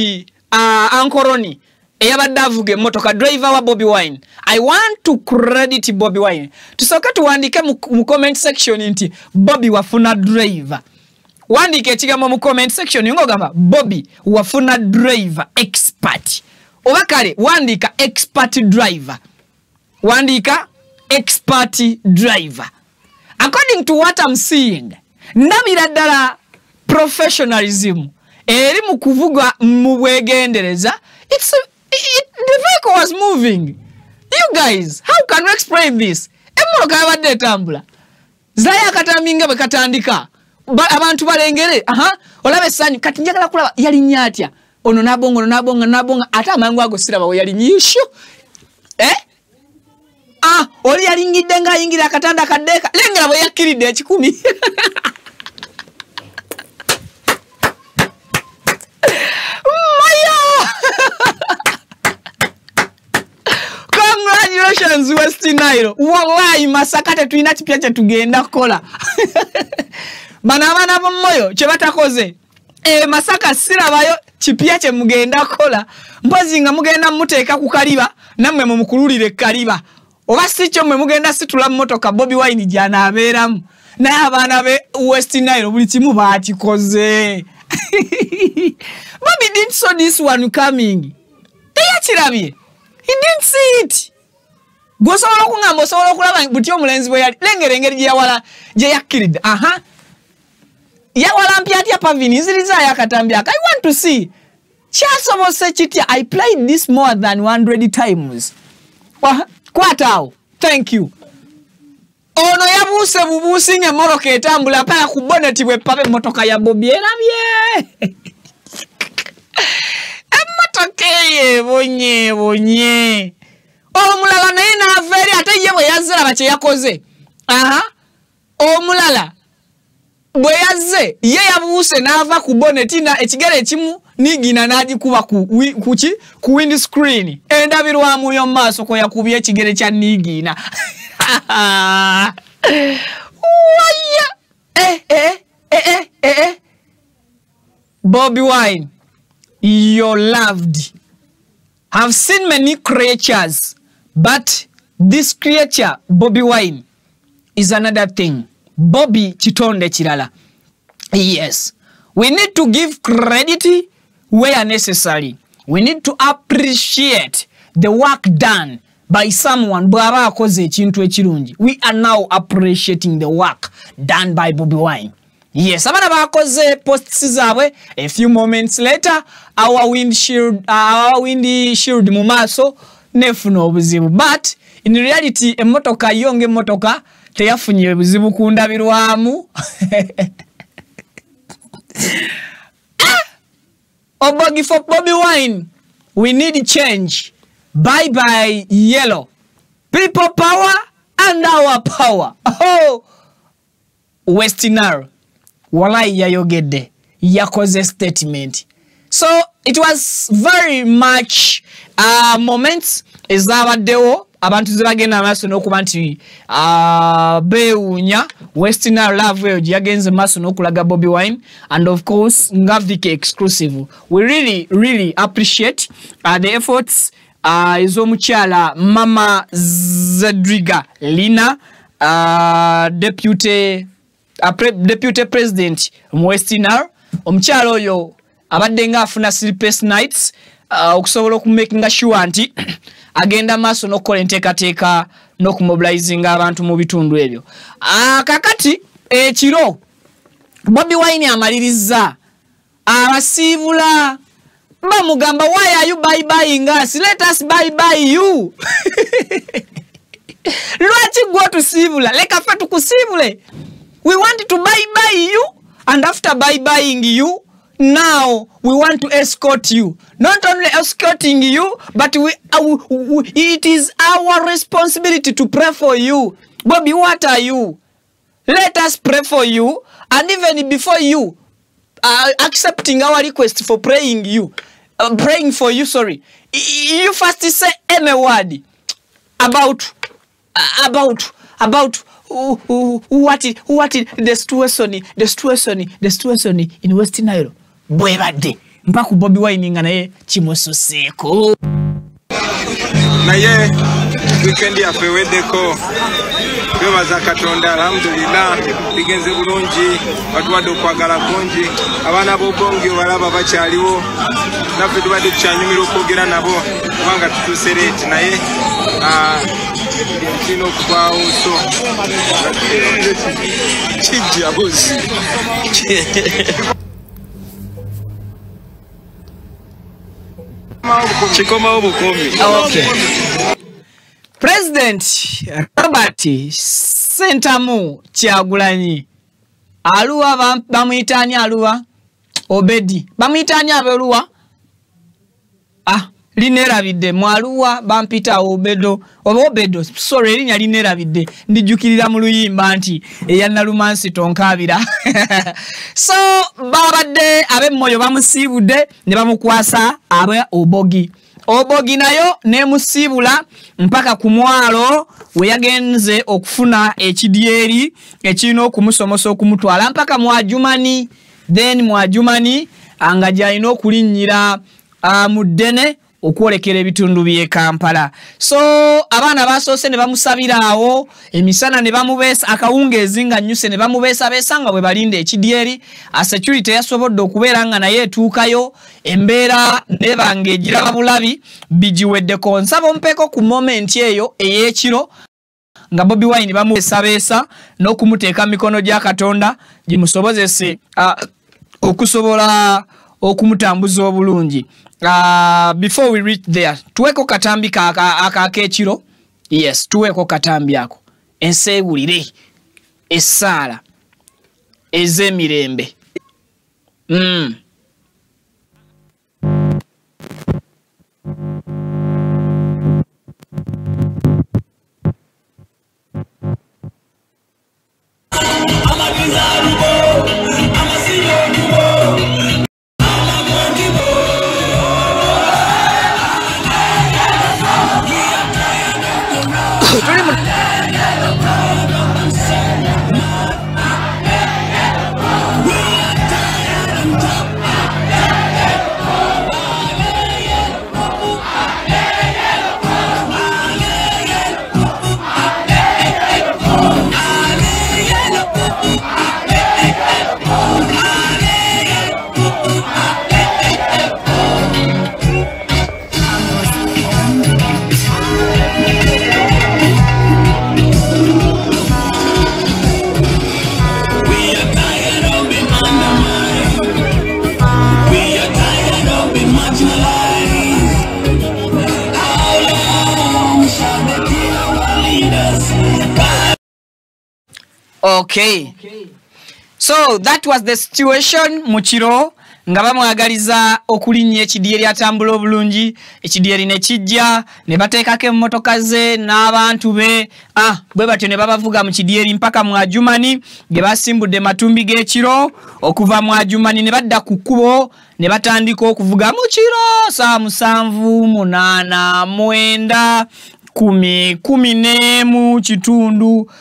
Uncle Ronnie eyabadde avuga emmotoka driver wa Bobi Wine. I want to credit Bobi Wine. Tusooke tuwandiike mu comment section nti Bobi wafuna driver. Wandike ekigambo mu comment section ng'ogamba Bobi wafuna driver expert. Oba kale wandika expert driver. Wandika expert driver. According to what I'm seeing, ndabira ddala professionalism eri mu kuvuga mu bwegendereza. The vehicle was moving. You guys, how can we explain this? Emmotoka yabadde etambula. Zaya akatambi nga bwe katandika. Abantu balengere. Olabe sanyu kati njagala kulaba yalinnya atya. Ono nabonga ate amangu ago siraba we yalinnya issue. Oli yalingidde nga ayingira akatanda kaddeka lengera bwe yakkiridde ekikumi. Congratulations West Nile. Wallahi Masaka tetulina kipya kye tugenda kukola. Bana Moyo kye batakoze. Masaka sirabayo kipya kye mugenda kukola. Mpozi nga mugenda muteeka ku kaliba nammwe mumukululire kaliba. Oba si kyo mwe mugenda situla mmotoka Bobi Wine gyana abeeramu. Naye abaana be West Nile buli kimu baakikoze. Bobi didn't saw this one coming. Teyakirabye. He didn't see it. Gosobola okungamba osobola okulaba buti omulenzi bwe yali lengera engeri gye yawala gye yakkiridde. Yawala mpya atya pavini ziriza yakatambi aka. I want to see. Kyasobose kitya. I played this more than 100 times. Kwatao. Thank you. Ono yabuuse bubuusi ng'emmoroka etambula paka ku boneti bw'eppapa emmotoka ya Bobi erabye. Emmotoka ebonye. Omulala naye n'ava eri ate ye bwe yazze laba kye yakoze. Omulala bwe yazze ye yabuuse n'ava ku boneti na ekigere ekimu nigina n'agikuba ku windscreen. Endabirwamu yo maaso ko yakubye ekigere kya nigina. Bobi Wine, you're loved. I've seen many creatures, but this creature, Bobi Wine, is another thing. Bobi chitonde chilala. Yes. We need to give credit where necessary. We need to appreciate the work done by someone. We are now appreciating the work done by Bobi Wine. Yes, abana bakoze posts zabwe. A few moments later, our windshield mu maaso nefuna obuzibu. But in reality, emmotoka yonge emmotoka teyafunye obuzibu kundabirwamu. Obogi for Bobi Wine, we need change. Bye bye yellow. People power and our power. Oh, Westinar. Walai yayogede. Yakoze statement. So it was very much moments ezabaddewo abantu zibagenda amaso n'okuba nti beewuunya Westinar love eyo yagenze maaso n'okulaga Bobi Wine, and of course Ngavik exclusive. We really appreciate the efforts ez'omukyala Mama Zedriga Lina, Deputy deputy president mu West Nile omukyalo oyo abadde nga afuna sleepless nights okusobola okumakinga sure nti agenda maaso n'okukola enteekateeka n'okumobilizinga abantu mu bitundu ebyo. Kakati ekiro Bobi Wine amaliriza abasiibula bamugamba, why are you buying us? Let us buy you. Lwaki gwe tusiibula? Leka ffe tukusiibule. We want to buy you, and after buying you, now we want to escort you. Not only escorting you, but it is our responsibility to pray for you. Bobby, what are you? Let us pray for you, and even before you accepting our request for praying for you, sorry, you first say any word about what the situation in West Nile. Bwebadde mpaku Bobi Wine nga naye kimusoseeko. Naye weekend yaffe weddeko twebaza Katonda, alhamdulillah bigenze bulungi, batuwadde okwagala kungi, abaana b'obongi obalaba bakyaliwo, naffe tubadde tukyanyumira okwogera nabo kubanga tutuuse leeti, naye kino okuvaawo so kijja buzi. Okay. President Robert Sentamu Kyagulanyi Aluwa bamuyitani Aluwa Obedi bamuyitani abeluwa linerabidde mwaluwa bampita Obedo sorry linya linerabidde ndijukirira mu luyimba nti eyanna lumansi tonkabira. So babadde abemmoyo bamusiibudde ne bamukwasa abe Obogi nayo ne musibula mpaka ku mwalo we yagenze okufuna ekidyeri ekino okumusomosa okumutwala mpaka Mwajumani, then Mwajumani angajja okulinnyira muddene okwolekera ebitundu bye Kampala. So abaana basoose ne bamusabiraawo emisana ne bamubeesa akawungeezi nga nnyuse ne bamubeesa nga bwe balinda ekidyeri. Security yasobodde okubeera nga naye etuukayo embeera nebanga egiraba bulabi bigiweddeko. Nsaba omupeeko ku moment eyo ey'ekiro nga Bobi Wine bamubeesabeesa n'okumuteeka mikono gya Katonda gimusobozese okumutambuza obulungi. Before we reach there, tuweko katambi akakechiro. Yes, tuweko katambi ako. Ensewulire esaala ezemirembe. Okay. So that was the situation Muchiro nga bamwagaliza okulinnya ekidyeri atambula obulungi, ekidyeri ne kijja ne bateekako emmotoka ze n'abantu be bwe batyo ne babavuga mu kidyeri mpaka Mwajumani ge basimbudde matumbi g'ekiro. Okuva Mwajumani ne badda ku kkubo ne batandika okuvuga mu kiro saa 7, 8, 9, 10, 11 kitundu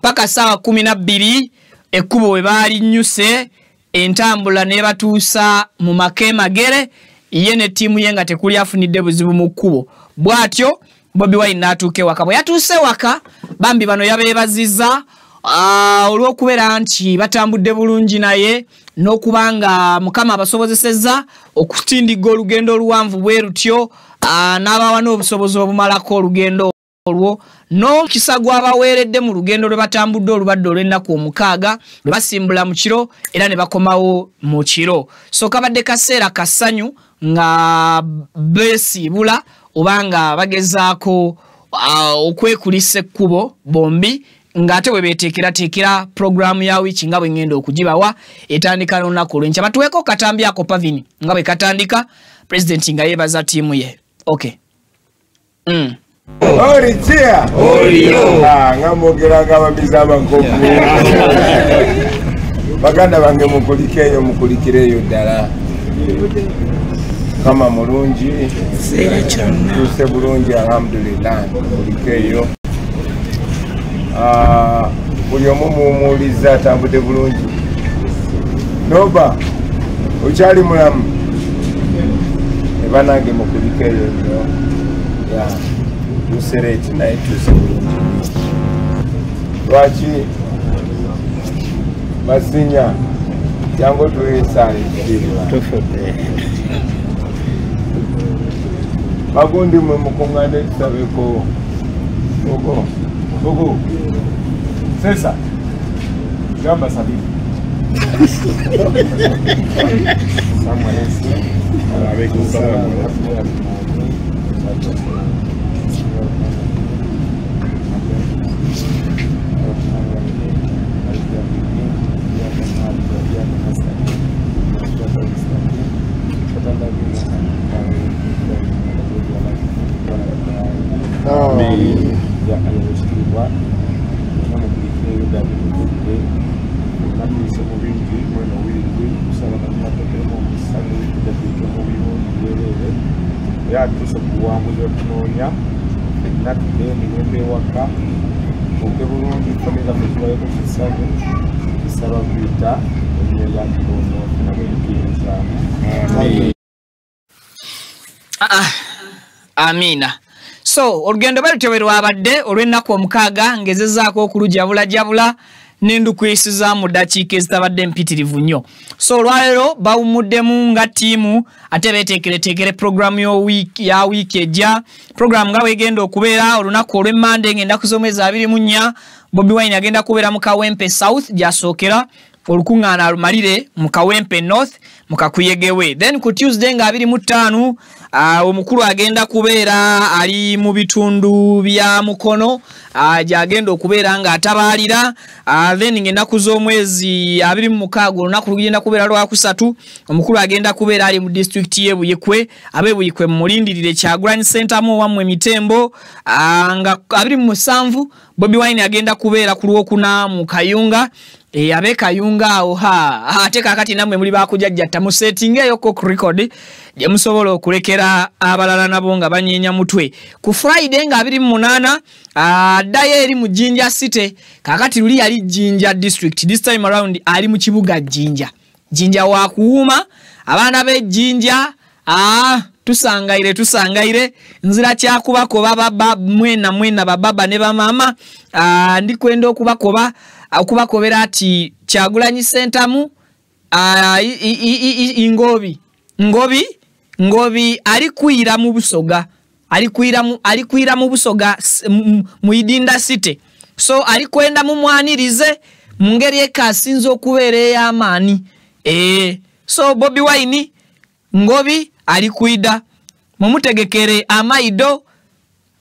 paka saa 12 ekkubo we baali nnyuse entambula ne batuusa mu Makemagere ye ne tiimu ye nga tekuli afunidde buzibu mu kkubo. Bw'atyo Bobi Wine n'atuuka ewaka. Bwe yatuuse waka bambi bano yabeebazizza olw'okubeera nti batambudde bulungi naye n'okubanga Mukama abasobozesezza okutindiga olugendo oluwanvu bwe rutyo n'abawa n'obusobozi obumalako olugendo olwo n'omukisa gwabaweeredde mu lugendo lwe batambudde olubadde olw'ennaku 6 lwe basimbula mu kiro era ne bakomawo mu kiro. So kabadde kaseera kasanyu nga beesiibula oba nga bagezaako okwekulisa ekkubo bombi ng'ate we beeteekerateekera pulogulaamu ya wiiki nga bwe ngenda okugibawa etandika n'olunaku olw'enkya. Batuweeko katambi ako Pavini nga bwe katandika pulezidenti nga yeebaza ttiimu ye. Okay. Oli chia. Oliyo. Nga mwogeraga ababizi abankovu. Baganda bange mukulikireyo ddala. Kama mulungi. Seera kyonna. Tuse bulungi alhamdulillah. Mukulikeyo. Buli omu muwumuliza atambudde bulungi. Noba okyali mulamu. Eba nange mukulikeyo nnyo. Tusereti naye tuse bulungi. Lwaki Masinya jango tuweesaayo tufudde bagundi mwe mukungane tusabeko Ogo Sesa gamba sabini ya tuso kuwamuzi okunonya natudeni wembe waka okebulungi famira mutwayo kukisabe kisaba vita enyega tuno namukiza Amina. So olugendo baliteberwa abadde olw'ennaku 6 ngezezaako okulujabula n'endukwisiza mu dakiika ezitabadde mpitirivu nnyo. So olwaleero bawumuddemu nga ttiimu ate beeteekereteekere pulogulaamu ya wiiki ejja. Pulogulaamu nga bwegenda okubeera olunaku olw'emmande ng'ennaku z'omwezi 24 Bobi Wine agenda kubeera mu Kawempe South gy'asookera olukuŋŋaana lumalire mu Kawempe North mu Kakuyegewe. Then ku Tuesday nga 25 omukulu agenda kubeera ali mu bitundu bya Mukono gy'agenda okubeera nga atabaalira. Then ng'ennaku z'omwezi 26 olunaku lugenda kubeera Lwakusatu omukulu agenda kubeera ali mu district y'e Buyikwe ab'e Buyikwe mulindirire Kyagulanyi Center mu wammwe Mitembo. Nga 27 Bobi Wine agenda kubeera ku Lwokuna mu Kayunga. Abe Kayunga awo ate kakati namwe muli bakujajjatta mu setting eyo ko record je musobola okulekera abalala nabo nga banyeenya mutwe. Ku Friday nga 28 daye eri mu Jinja City kakati luli yali Jinja district, this time around ali mu kibuga Jinja wa kuuma abaana be Jinja tusangaire nzira kyakubakoba baba mwena bababa ne bamama ndikwenda okubakobera ati Kyagulanyi Center mu Ngobi alikuira mu Busoga alikuira mu Busoga mu Idinda City. So alikwenda mu mwanirize mu ngeri ekasinzo okubeera ey'amaani. So Bobi Wine Ngobi alikuida mumutegekere amaido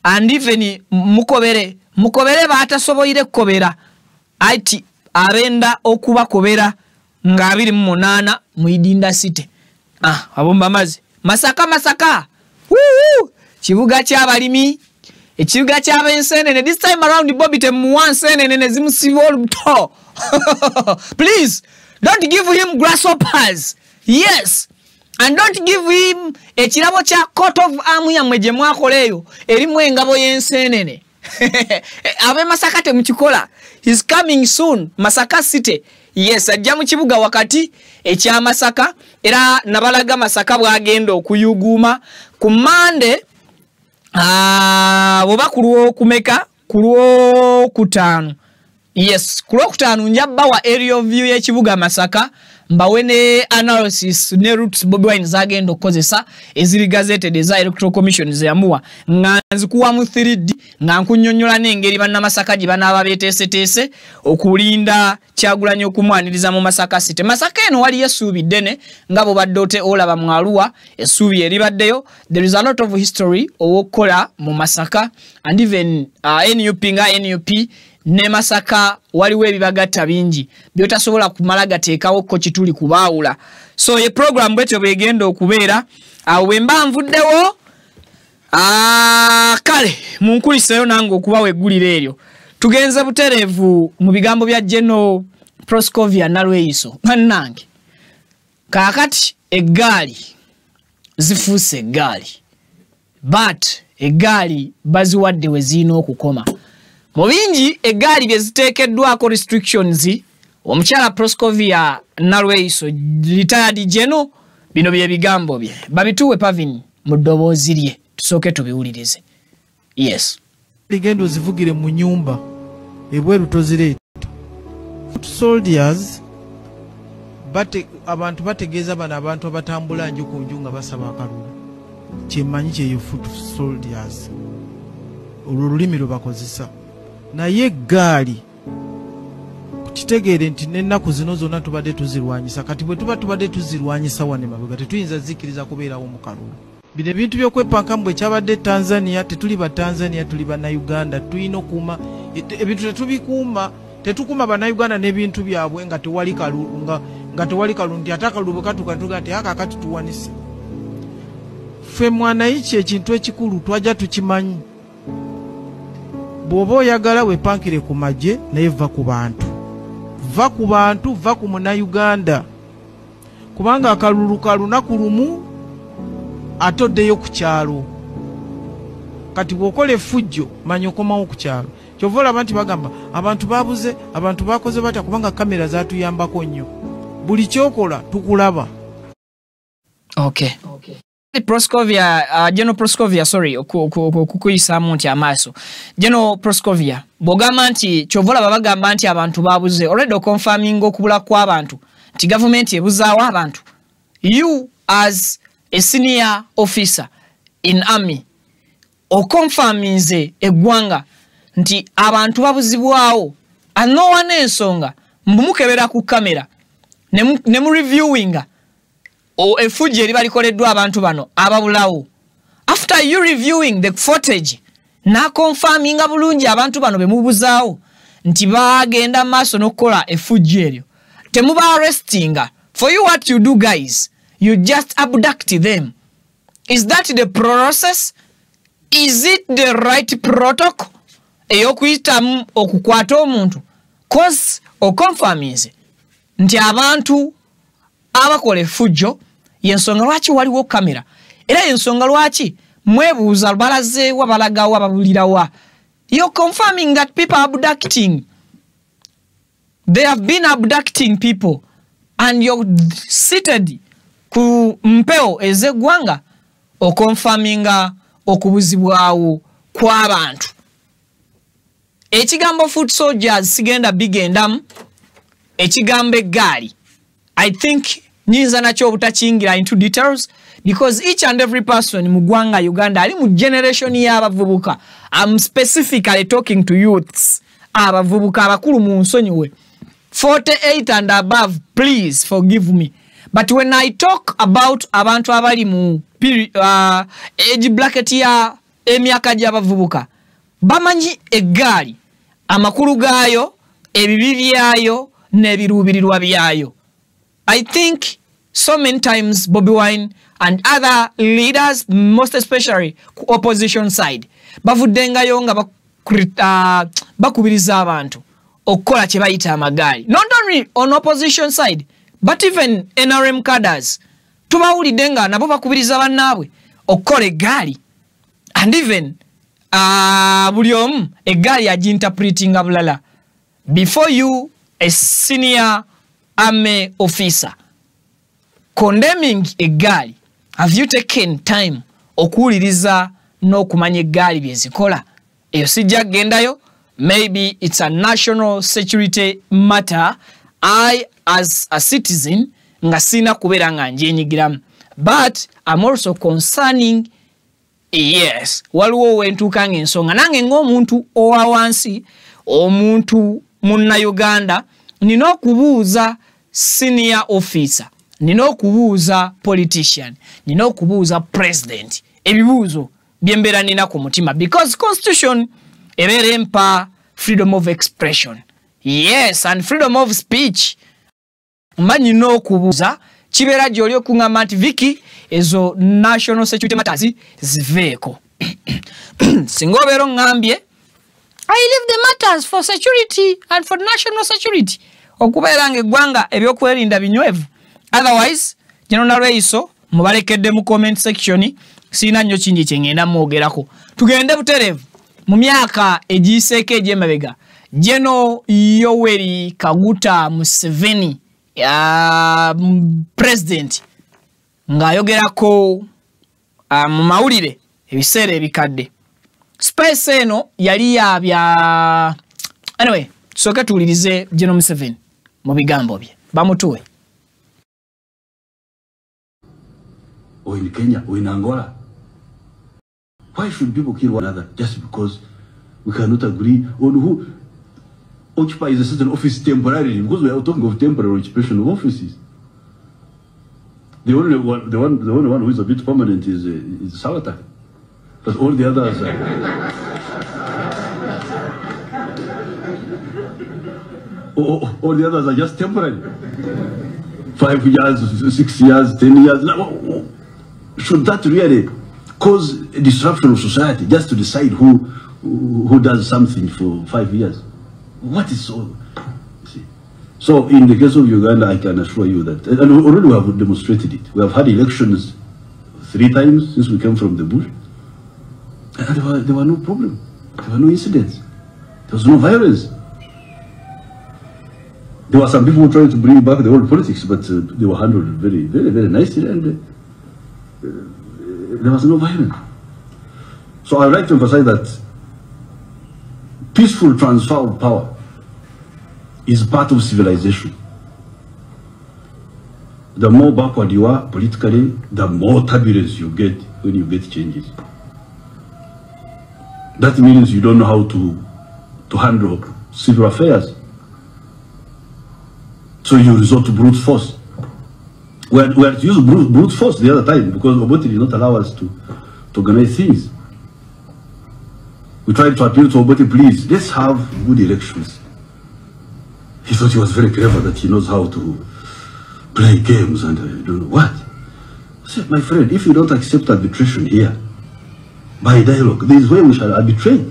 and even mukobere batasoboire kukobera ati arenda okubakobera nga 28 mu Idinda City. Abomba mazi Masaka kibuga ky'abalimi ekibuga ky'abensenene. This time around Bobby temuwansenene zimusiba oluto. Please don't give him grasshoppers. Yes, and don't give him ekirabo kya coat of arm yamwe gye mwakoleyo erimu engabo y'ensenene. Abe Masaka temukikola. He's coming soon. Masaka City. Yes, ajja mu kibuga wakati ekya Masaka era nabalaga Masaka bwagenda okuyuguma ku Monday oba kulwo kumeka kulwo kutano Yes, kulokutanu njaba wa area view y'ekibuga Masaka mbawe ne analysis ne routes Bobi Wine zagenda kozesa eziri gazetted eza electoral commission zeyamuwa nganzi kuwa mu 3D ngankunyonyola n'engeri banna Masaka gibana ababeteese okulinda Kyagulanyi okumwaniriza mu Masaka City. Masaka eno wali yesuubi ddene ngabo baddote olaba mwaluwa esuubi eribaddeyo. There is a lot of history owokola mu Masaka and even NUP nga NUP ne Masaka waliwo ebibagatta bingi byotasobola kumala gateekawo ko kituli kubaawula. So ye program bwetyo bwegenda okubeera awo bwemba nvuddewo kale munkuliseyo nange okubawa egguliro eryo. Tugenze buterevu mu bigambo bya General Proscovia Nalweyiso. Bannange kakati eggaali zifuuse eggaali but eggaali baziwadde we ziina okukoma. Mu bingi eggaali bye ziteekeddwako restrictions omukyala Proscovia Nalweyiso retired general bino bye bigambo bye babituwe Pavin mu ddoboozi lye tusooke tubiwulirize. Yes. Ligendo zivugire mu nyumba ebweru tozireeta. Soldiers abantu bategeeza bana abantu abatambula nju ku nju nga basaba akalulu. Kyemanyi kyeyo foot soldiers. Olulimi lubakozesa. Naye eggaali kitegeere nti n'ennaku zino zonna tubadde tuzirwanyisa. Kati bwe tubadde tuzirwanyisa wane mabega tetuyinza zikiriza kubeerawo mu kalulu. Bino ebintu by'okwepanka mbwe kyabadde Tanzania, tetuli ba Tanzania, tuli ba Uganda. Tulina okuuma ebintu tetubikuuma, tetukuma ba Uganda n'ebintu byabwe nga tewali kalulu nga tewali kalulu nti atakalulu katuga nti akakati tuwanise. Ffe mwana iki ekintu ekikulu twajja tukimanyi. Bw'oba oyagala wepankire ku magye naye va ku bantu. Va ku bantu, va ku Munnayuganda. Kubanga akalulu ka lunaku lumu atoddeyo ku kyalo. Kati bw'okola effujjo manya okomawo ku kyalo. Kyova olaba nti bagamba abantu babuze, abantu bakoze batya kubanga kamera zaatuyambako nnyo. Buli kyokola tukulaba. Okay. Proscovia, General Proscovia, sorry, kukuyisamu nti amaaso. General Proscovia, bogamba nti kyovola babagamba nti abantu babuze. Already confirming okubula kw'abantu. Nti government ebuzaawo abantu. You as a senior officer in army okonfaminze eggwanga nti abantu babuzibwawo anowa n'ensonga mbumukebera ku kamera ne mu reviewinga effujjo eri balikoleddwa abantu bano ababulawo. After you reviewing the footage na confirminga bulungi abantu bano bemubuzaawo nti bagenda maaso n'okukola effujjo eryo temuba arrestinga. For you what you do guys, you just abduct them. Is that the process? Is it the right protocol? Eyokuyitamu okukwata omuntu cause okonfirminze nti abantu abakola effujjo yensonga lwaki waliwo kamera era yensonga lwaki mwebuuza balazeewa balagawa babulirawa. You're confirming that people are abducting. They have been abducting people and you're seated ku mpeo ezeggwanga okonfaminga okubuzibwawo kw'abantu. Ekigambo foot soldiers sigenda bigendamu ekigambo eggaali. I think nyinza nakyo obutakingira into details because each and every person mu ggwanga Uganda ali mu generation y'abavubuka. I'm specifically talking to youths. Abavubuka abakulu mu nsonyiwe 48 and above, please forgive me. But when I talk about abantu abali mu age bracket ya emyaka gy'abavubuka bamanyi eggaali amakulu gaayo ebibi byayo n'ebiruubirirwa byayo. I think so many times Bobi Wine and other leaders, most especially opposition side, bavuddengayo nga bakubiriza abantu okukola kye bayita amagaali. Not only on opposition side, but even NRM cadres. Tubawulidde nga nabo bakubiriza bannaabwe okukola eggaali. And even buli omu eggaali aginterpretinga bulala. Before you, a senior army officer, condemning eggaali, have you taken time okuwuliriza n'okumanya eggaali bye zikola? Eyo sijja kugendayo maybe it's a national security matter, I as a citizen nga sina kubeera nga njenyigiramu. But I'm also concerning, yes, waliwo wentuuka ng'ensonga nange ng'omuntu owa wansi, omuntu munna Uganda, nina okubuuza senior officer, nina okubuuza politician, nina okubuuza president, ebibuuzo byembeera nina ku mutima, because constitution ebeera empa freedom of expression, yes, and freedom of speech. Mba nina okubuuza kibeera gy'oli okuŋŋamba nti Vicky ezo national security matters ziveeko. Singa obeera oŋŋambye I leave the matters for security and for national security. Okubeera ng'eggwanga ebyokwerinda binywevu. Otherwise, General Reiso mubalekedde mu comment section sina nnyo kingi kye ngenda mwogerako. Tugende buterevu mu myaka egiseeko egy'emabega. General Yoweri Kaguta Museveni president ng'ayogerako mu mawulire ebiseera ebikadde. Space eno yali yabya anyway, soka tuwulirize General Museveni mu bigambo bye. Bamutuwe. Or in Kenya, or in Angola. Why should people kill one another just because we cannot agree on who occupies a certain office temporarily? Because we are talking of temporary occupation of offices. The only one who is a bit permanent is Sawataka. But all the others all the others are just temporary. 5 years, 6 years, 10 years. Should that really cause a disruption of society just to decide who does something for 5 years? What is so? See? So in the case of Uganda, I can assure you that, and already we have demonstrated it. We have had elections 3 times since we came from the bush. And there were no problem. There were no incidents. There was no violence. There were some people who tried to bring back the old politics, but they were handled very, very, very nicely, and there was no violence. So I would like to emphasize that peaceful transfer of power is part of civilization. The more backward you are politically, the more turbulence you get when you get changes. That means you don't know how to handle civil affairs. So you resort to brute force. We had to use brute force the other time because Obote did not allow us to organize things. We tried to appeal to Obote, please, let's have good elections. He thought he was very clever, that he knows how to play games and I don't know what. I said, my friend, if you don't accept arbitration here, by dialogue, this is where we shall arbitrate.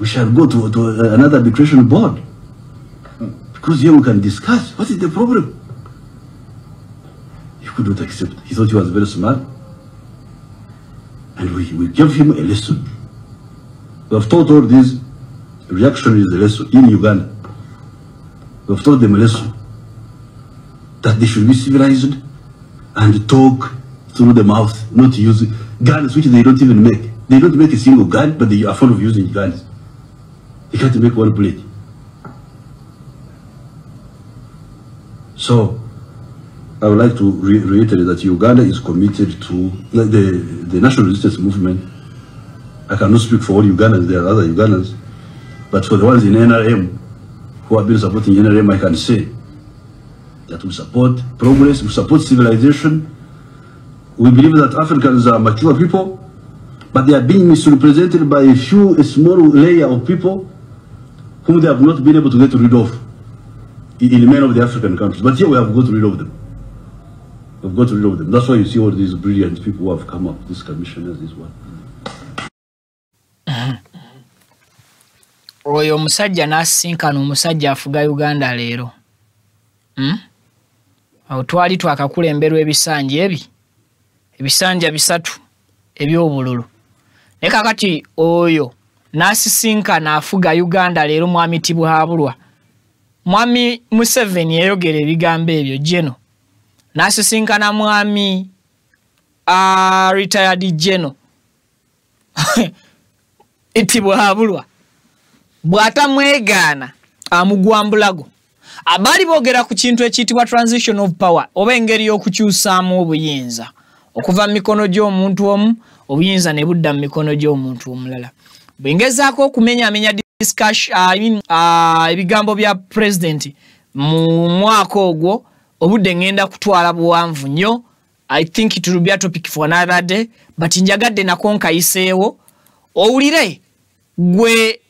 We shall go to another arbitration board. Because here we can discuss what is the problem. He could not accept. He thought he was very smart. And we gave him a lesson. We have taught all these reactionaries a lesson in Uganda. We have taught them a lesson that they should be civilized and talk through the mouth, not use guns which they don't even make. They don't make a single gun, but they are fond of using guns. They can't make one bullet. So, I would like to reiterate that Uganda is committed to the national resistance movement. I cannot speak for all Ugandans, there are other Ugandans, but for the ones in NRM who have been supporting NRM, I can say that we support progress, we support civilization. We believe that Africans are mature people, but they are being misrepresented by a small layer of people whom they have not been able to get rid of in many of the African countries. But here we have got rid of them. We've got rid of them. That's why you see all these brilliant people who have come up, these commissioners, this one. Oyo musajja n'asinkana omusajja afuga Uganda leero. Awo twali twakakulemberwa ebisanja ebisanja 3 eby'obululu. Ne kakati oyo n'asisinkana afuga Uganda leero mwami Tibuhaburwa. Mwami Museveni yayogera ebigambo ebyo General. N'asisinkana mwami retired General. iti bwahabulwa bwata mwegana amugwambulago abali bogera ku kintu ekitibwa transition of power oba engeri y'okukyusaamu obuyinza okuva mu mikono gy'omuntu omu obuyinza ne budda mu mikono gy'omuntu omulala bwengezaako okumenya discussion ebigambo bya president mu mwaka ogwo obudde ngenda kutwala buwanvu nnyo. I think it will be a topic for another day, but njagadde nako nkayiseewo owulire gwe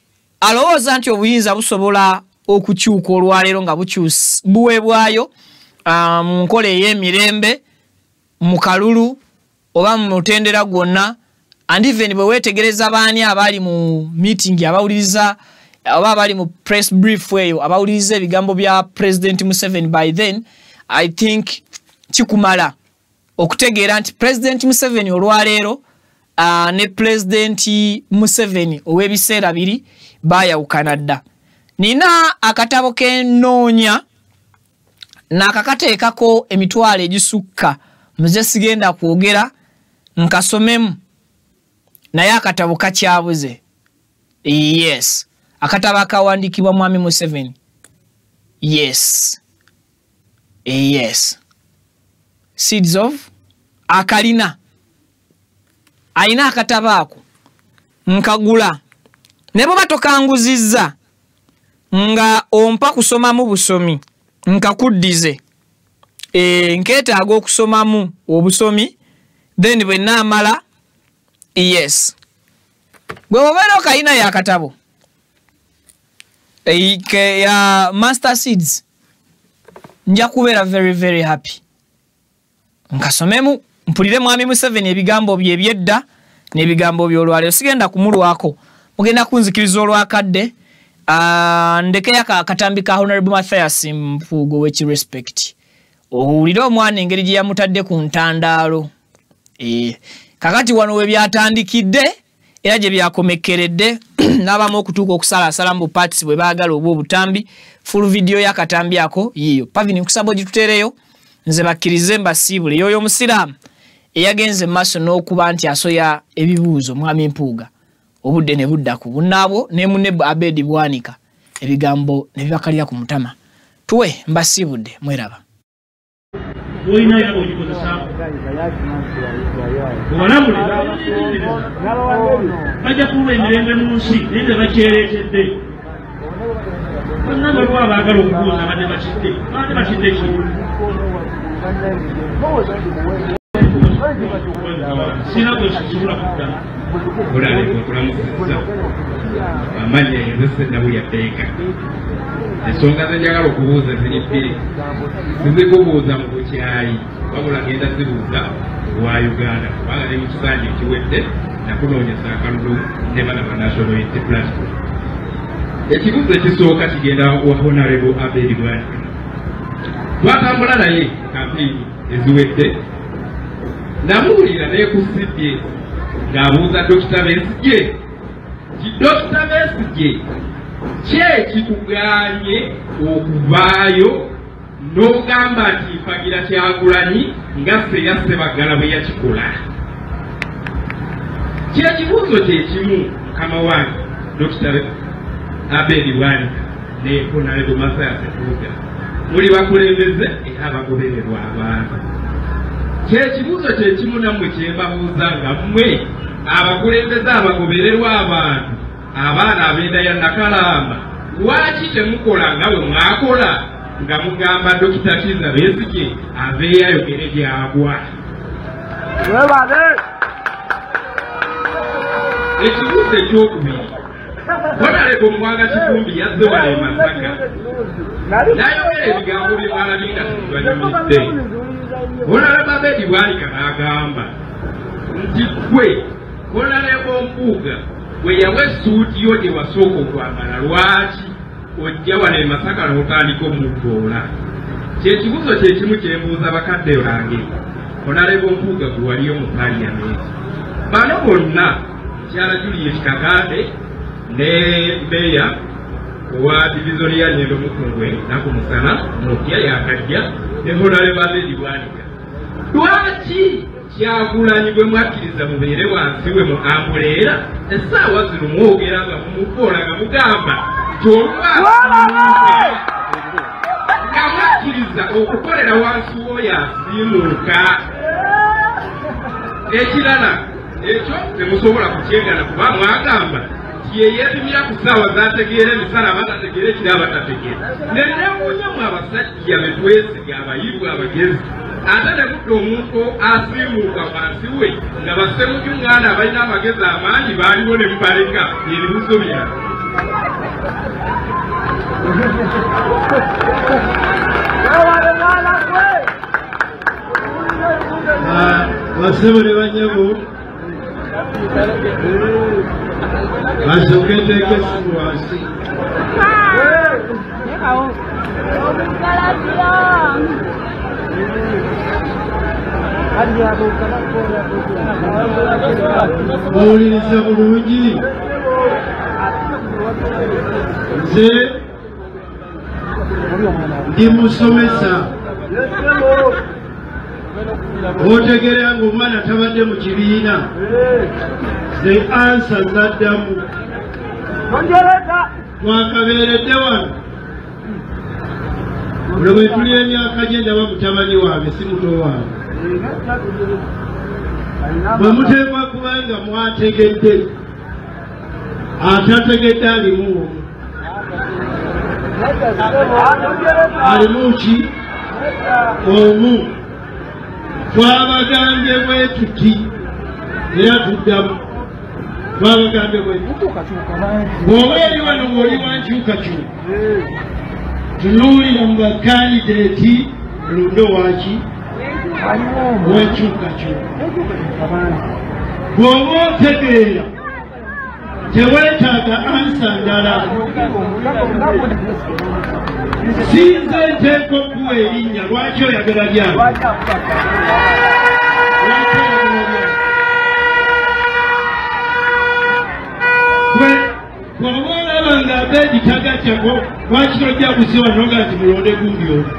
alowooza nti obuyinza busobola okukyuka olwaleero nga buweebwayo mu nkola ey'emirembe mu kalulu oba mu mutendera gwonna, and even bwe weetegereza baani abali mu meeting abawuliriza oba abali mu press brief eyo abawuliriza ebigambo bya President Museveni, by then I think kikumala okutegeera nti President Museveni olwaleero ne President Museveni ow'ebiseera biri baayawukana dda. Nina akatabo k'ennoonya n'akakateekako emitwalo egisukka muze sigenda kwogera nkasomemu naye akatabo kakyabuze. Yes, akatabo akawandiikibwa Mwami Museveni. Yes. Yes. Seeds of akalina aina akatabo ako nkagula ne bwe batokanguzizza nga ompa kusomamu busomi nkakuddize nkeetaaga okusomamu obusomi then bwe naamala. Yes, bwe obeera okayina yakatabo ya Master Seeds nja kubeera very very happy nkasomemu mpulire Mwami Museveni ebigambo bye byedda n'ebigambo by'olwaleero. Sigenda kumulwako, mugenda kunzikiriza olwakadde. Ndekeya katambi ka Honorable Mathias Mpuugo w'ekirespect owulire omwana engeri gye yamutadde ku ntandaalo. Kakati wano we byatandikidde era gye byakomekeredde n'abamu okutuuka okusalasala mu parties bwe baagala oba obutambi. Full video y'akatambi ako yiyo Pavini nkusaba gitutereyo nze bakkirize mbasiibule yoyo omusiraamu eyagenze maaso n'okuba nti asoya ebibuuzo Mwami Mpuuga obudde ne budda ku bunnaabwo ne munne Abedi Bwanika ebigambo ne bibakalira ku mutama. Tuwe mbasiibudde mweraba. Oyina yako ogikozesa obalabule bajja kuba emirembe mu nsi naye tebakyereetedde bonna baliwo abaagala okubuuza badde bakidde ki sina kwesobola kuddamu olaleeka okulamusiza amanya enze nawuli yateeka ensonga zenjagala okubuuza ziri bbiri sizikubuuza mu bukyayi wabula genda zibuuza wa Uganda kubanga ne mukisanja ekiwedde nakunoonyesa akalulu ne bana ba National Unity Platform. Ekibuuzo ekisooka kigenda wa Honorable Abedi Bwanika. Twatambula naye kampeyini eziwedde namuwulira neekusiddye ng'abuuza Dr. Besigye ti Dr. Besigye kyekikugaanye okuvaayo n'ogamba nti Mpagira Kyagulanyi nga Seya Ssebaggala bwe yakikola. Kyekibuuzo kyekimu mukama wange Dr. Abedi Bwanika ne Honorable Mathias Mpuuga muli bakulembeze era abagobererwa abantu. Kyekibuuzo kyekimu nammwe kyembabuuza nga mmwe abakulembeze abagobererwa abantu abaana ab'enda ya Nakalamba lwaki temukola nga bwe mwakola nga mugamba Dr. Kizza Besigye aveeyo ayogere gyagwa. Ekibuuzo ekyokubiri Honorable Mwanga Kivumbi yazze wano e Masaka n'ayogera ebigambo bye mwalabye nga tebanyumidde. Honorable Abedi Bwanika n'agamba nti ggwe Honorable Mpuuga bwe yawa essuuti yo gye wasooka okwambala lwaki ojja wano e Masaka n'otandika omuddoola. Kyekibuuzo kyekimu kyembuuza bakadde bange Honorable Mpuuga gwe waliyo mu Parliament. Bano bonna Mukyala Juliet Kakande ne Meya owa divizoni ya Nyendo Mukungwe Nakumusana Mutya yakajja ne Honorable Abedi Bwanika. Lwaki Kyagulanyi bwe mwakkiriza mubeere wansi we mu ambuleera essaawa zino mwogera nga mumukola nga mugamba kyolwasi nga mwakkiriza okukolera wansi w'oyo asiimuuka. Ekirala ekyo temusobola kukyengana kuba mwagamba yeyeepimira ku ssaawa z'ategeera emisala abatategeera ekiri abatategeera. Ne neewuunyamu abasajja be twesiga abayivu abagezi ate ne kudda omuntu asiimuuka wansi we nga bassemujuŋŋaana abalina amagezi amangi baaliwo ne mubaleka ebibuzo byabwe. Basebo ne banyabo basooke nteeke esimu wansi. Owuliriza bulungi nze ndi musomesa. Otegeera ng'omwana tabadde mu kibiina the answer zaddamu twakabeeredde wano olwo bwe tuli emyaka gye ndaba mutabani wange si muto wange bwe muteekwa kubanga mwategedde atategedde alimu ki omu twabagambye bwe tuti era tuddamu twabagambye bwe bw'oba eri wano ng'oli wankyukakyuka tunuulira mu bakandideeti lundo waki wenkyukakyuka bw'oba otegeera teweetaaga ansa ndala sinze nteeka okuwa erinnya lwaki oyagala lyange bw'oba olaba nga abeedi tagatyako lwaki tojja kusiba noga nti mulonde gundi omu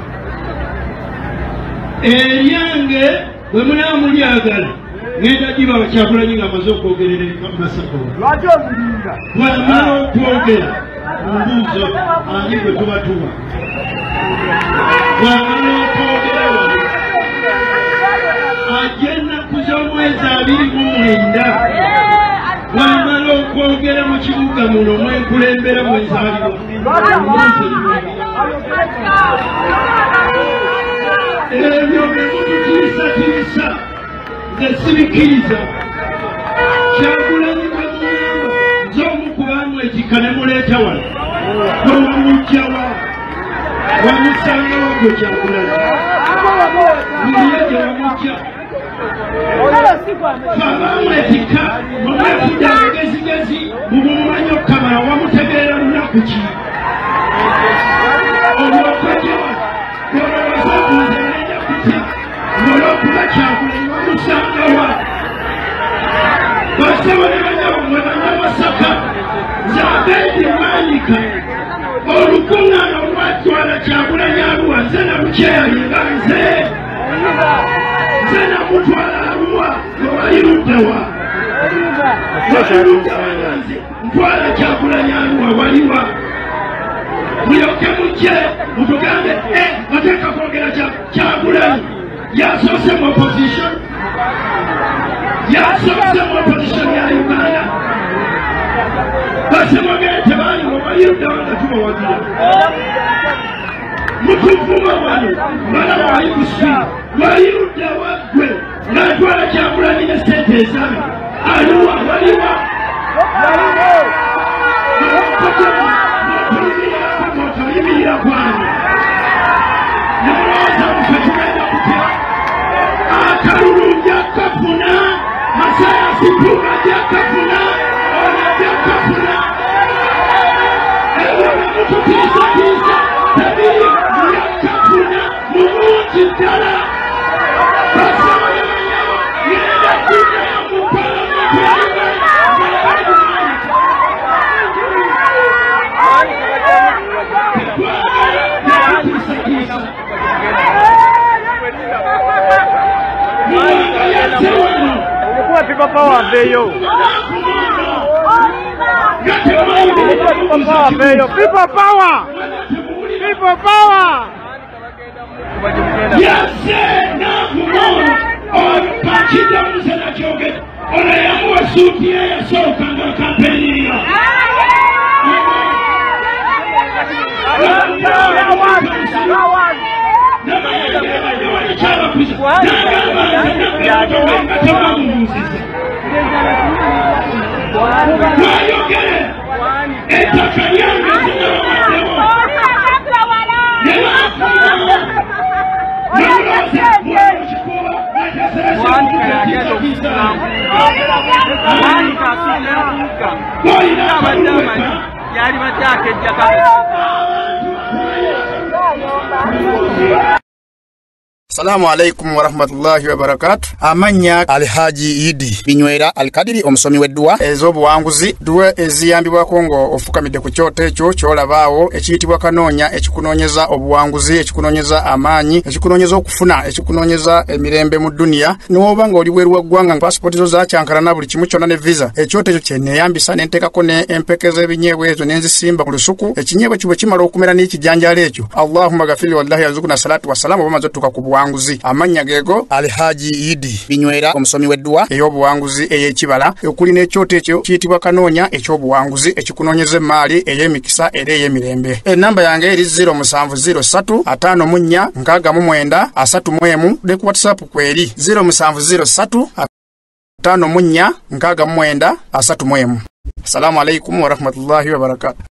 eryange bwe munaaba mulyagala ngenda giba Kyagulanyi nga amaze okwogerera Masaka bw'amala okwogera mumbuuzo ani gwe tuba tuba bw'amala okwogera ajja ennaku z'omwezi 29 bw'amala okwogera mu kibuga muno mwenkulembera mwenzaalibwa ebyo bemututiisatiisa nze sibikkiriza. Kyagulanyi bwe mugamba nze omukubamu ekika ne muleeta wano wewamugjawa wamusangawo gwe Kyagulanyi muliye gye wamugja abamu ekika omwefudde amagezigezi mubumumanyi okukamala wamutegeera lunaku ki olwokwejawa olowooza nze nenya kutya olwokuba Kyagulanyi wamusangawa basebo ne banyawo mwe banyamasaka nze abeedi mwanyika olukuŋŋaana olwatwala Kyagulanyi Arua nze namukyeyalinga nze namutwala Arua lwewali luddawa ntwala Kyagulanyi Arua waliwa mulyoke mujje mutugambe bateeka kwogera Kyagulanyi yasoose mu opposition ya Uganda basemwogere tebaali wewali luddawa nga tubawagira mutuvuma wano mwana wali kuswi wali luddawa gwe n'atwala Kyagulanyi ne sente ezabe Arua waliwa notoyimirira kwange nemulowooza mufe tugenda kutya akalulu njakafuna Masayasi Puma njakafuna ona njakafuna ebyo bemututiisatiisa tabiri njakafuna mulungi ddala basaba ne banyawo ngenda kuddayo mu palamenti ya Uganda People power veyo. People power. People power. Yes, Pakita Musana Joge, or I am more suited as so can the company. Assalamu alaikum wa rahmatullahi wa barakatuh. Amanya Alhaji Idi Binywera Alkadiri omusomi weddwa ez'obuwanguzi duwe eziyambibwa Kongo ofukamidde ku kyoto ekyo kyolabaawo ekiyitibwa kanoonya ekikunoonyeza obuwanguzi ekikunoonyeza amaanyi ekikunoonyeza okufuna ekikunoonyeza emirembe mu dunia n'oba nga oli bweru wa ggwanga passport zo zakyankalana buli kimu kyonna ne visa ekyoto ekyo kye neeyambisa ne nteekako ne empeke z'ebinyeebwa ezo ne nzisimba ku lusuku ekinyeebwa kibwe kimala okumera n'ekijanjaalo ekyo Allahumma ghafiri wallahi yazukuna salatu wassalamu oba maze tuka ku buwanguzi amanya gego Alhaji Idi Binywera omusomi weddwa ey'obuwanguzi ey'ekibala okuli n'ekyoto ekyo kiyitibwa kanoonya eky'obuwanguzi ekikunoonyeza emaali ey'emikisa era ey'emirembe enamba yange eri 0703546931 ne ku WhatsApp kweri 0703546931 Assalamu alaikum wa rahmatullahi wa barakatuh.